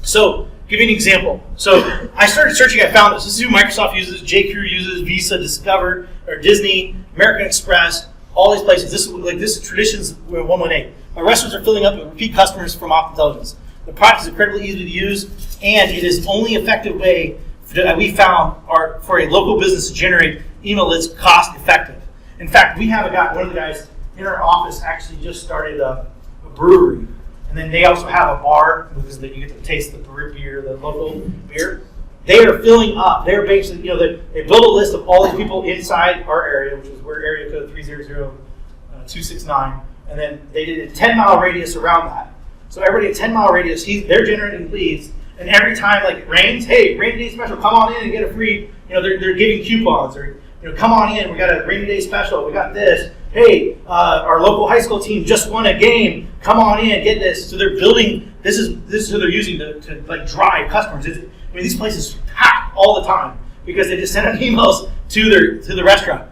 So, give you an example. So, I started searching. I found this. This is who Microsoft uses, JCrew uses, Visa, Discover, or Disney, American Express, all these places. This is Traditions 118. My restaurants are filling up with repeat customers from Op Intelligence. The product is incredibly easy to use, and it is the only effective way that we found for a local business to generate email lists cost effective. In fact, we have one of the guys in our office actually just started a brewery. And then they also have a bar because you get to taste the beer, the local beer. They are filling up. They're basically, they build a list of all these people inside our area, which is where area code 300-269. And then they did a 10-mile radius around that. So everybody a 10-mile radius, they're generating leads. And every time like it rains, hey, rainy day special, come on in and get a free, they're giving coupons. Or, come on in, we got a rainy day special, we got this. Hey, our local high school team just won a game. Come on in, get this. So they're building. This is who they're using to like drive customers. These places packed all the time because they just send out emails to the restaurant.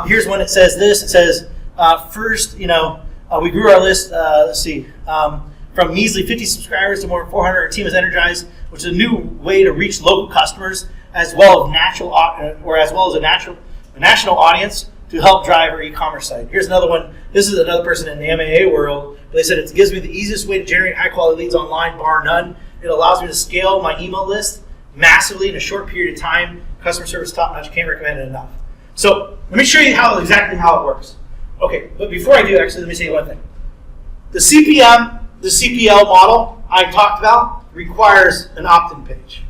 Here's one that says this. It says first, we grew our list. Let's see, from measly 50 subscribers to more than 400. Our team is energized, which is a new way to reach local customers as well as a national audience, to help drive our e-commerce site. Here's another one. This is another person in the MAA world. They said it gives me the easiest way to generate high-quality leads online, bar none. It allows me to scale my email list massively in a short period of time. Customer service top-notch. Can't recommend it enough. So let me show you exactly how it works. Okay, but before I do, actually, let me say one thing. The CPL model I talked about requires an opt-in page.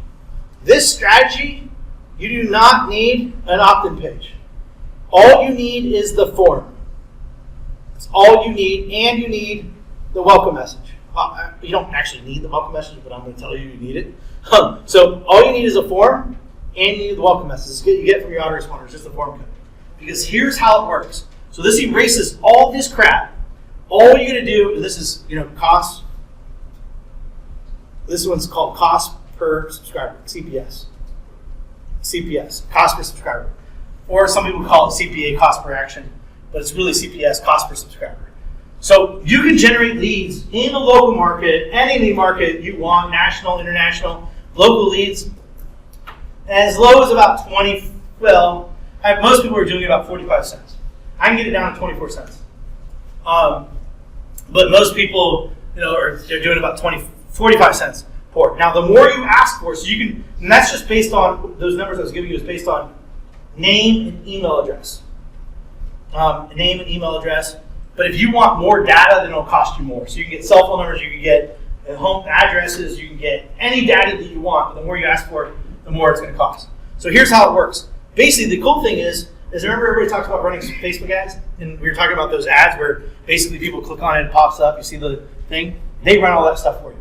This strategy, you do not need an opt-in page. All you need is the form. That's all you need, and you need the welcome message. You don't actually need the welcome message, but I'm going to tell you need it. So all you need is a form, and you need the welcome message. This is what you get from your autoresponder, just the form code. Because here's how it works. So this erases all this crap. All you're going to do, and this is cost. This one's called cost per subscriber, CPS. CPS, cost per subscriber. Or some people call it CPA, cost per action, but it's really CPS, cost per subscriber. So you can generate leads in a local market, any market you want, national, international, local leads, as low as about 20, most people are doing about 45 cents. I can get it down to 24 cents. But most people, they're doing about 45 cents for it. Now, the more you ask for, so you can, and that's just based on, those numbers I was giving you is based on name and email address. Name and email address. But if you want more data, then it'll cost you more. So you can get cell phone numbers, you can get home addresses, you can get any data that you want. But the more you ask for, the more it's going to cost. So here's how it works. Basically, the cool thing is remember everybody talks about running Facebook ads? And we were talking about those ads where basically people click on it and it pops up. You see the thing? They run all that stuff for you.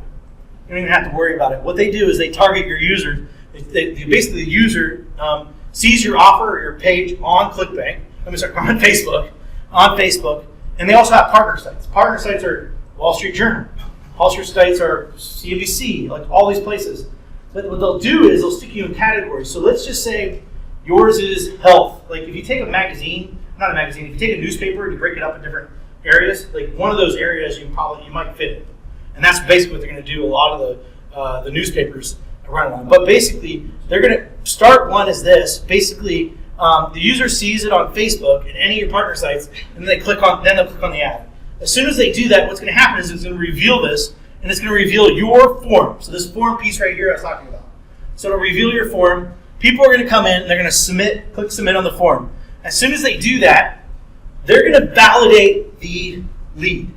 You don't even have to worry about it. What they do is they target your user. Basically, the user sees your offer or your page on ClickBank. On Facebook. And they also have partner sites. Partner sites are Wall Street Journal. Wall Street sites are CNBC, like all these places. But what they'll do is they'll stick you in categories. So let's just say yours is health. Like if you take if you take a newspaper and you break it up in different areas, like one of those areas you might fit in. And that's basically what they're going to do a lot of the newspapers run on. But basically, they're going to start one as this. Basically, the user sees it on Facebook and any of your partner sites, and they'll click on the ad. As soon as they do that, what's going to happen is it's going to reveal this, and it's going to reveal your form. So this form piece right here I was talking about. So it'll reveal your form. People are going to come in, and they're going to click submit on the form. As soon as they do that, they're going to validate the lead.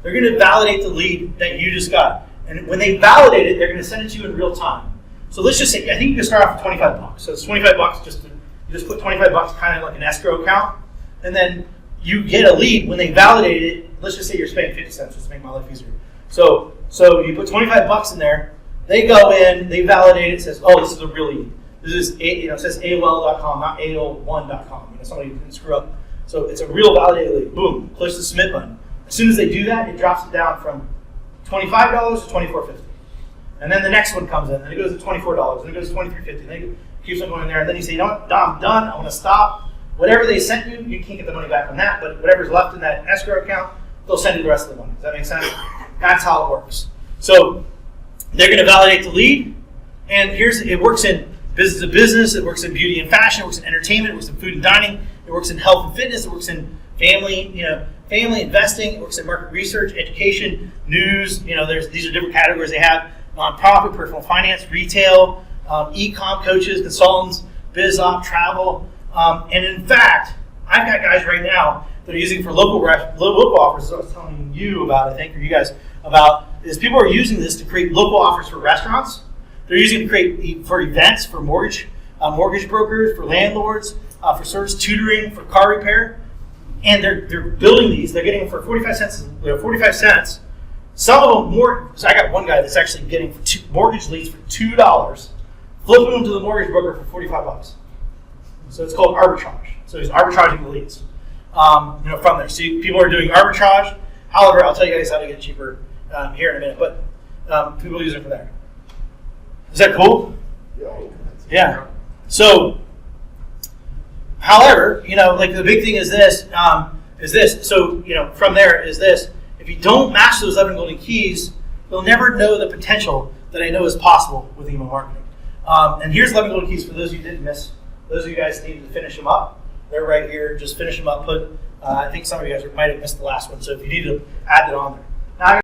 They're going to validate the lead that you just got. And when they validate it, they're going to send it to you in real time. So let's just say, I think you can start off with $25. So it's $25 just to You just put $25 kind of like an escrow account, and then you get a lead when they validate it. Let's just say you're spending 50 cents just to make my life easier. So you put $25 in there. They go in, they validate it. Says, oh, this is a real lead. This is it says AOL.com, not AOL1.com. Somebody didn't screw up. So it's a real validated lead. Boom, push the submit button. As soon as they do that, it drops it down from $25 to $24.50. And then the next one comes in, and it goes to $24, and it goes to $23.50. And it keeps on going there, and then you say, you know what, I'm done. I want to stop. Whatever they sent you, you can't get the money back on that, but whatever's left in that escrow account, they'll send you the rest of the money. Does that make sense? That's how it works. So they're going to validate the lead, and it works in business to business, it works in beauty and fashion, it works in entertainment, it works in food and dining, it works in health and fitness, it works in family investing, it works in market research, education, news. These are different categories they have: nonprofit, personal finance, retail, e-com coaches, consultants, biz op, travel. And in fact, I've got guys right now that are using for local offers. As I was telling you about, I think, or you guys about, is people are using this to create local offers for restaurants. They're using it to create for events, for mortgage brokers, for landlords, for service tutoring, for car repair. And they're building these. They're getting them for 45 cents. 45 cents. Some of them more. So I got one guy that's actually getting mortgage leads for $2, flipping them to the mortgage broker for $45. So it's called arbitrage. So he's arbitraging the leads, from there. So people are doing arbitrage. However, I'll tell you guys how to get cheaper here in a minute. But people use it from there. Is that cool? Yeah. So, however, like the big thing is this. So, from there is this. If you don't master those 11 golden keys, you'll never know the potential that I know is possible with email marketing. And here's 11 golden keys for those of you who didn't miss. Those of you guys needed to finish them up. They're right here. Just finish them up. I think some of you guys might have missed the last one. So if you need to add that on there. Now,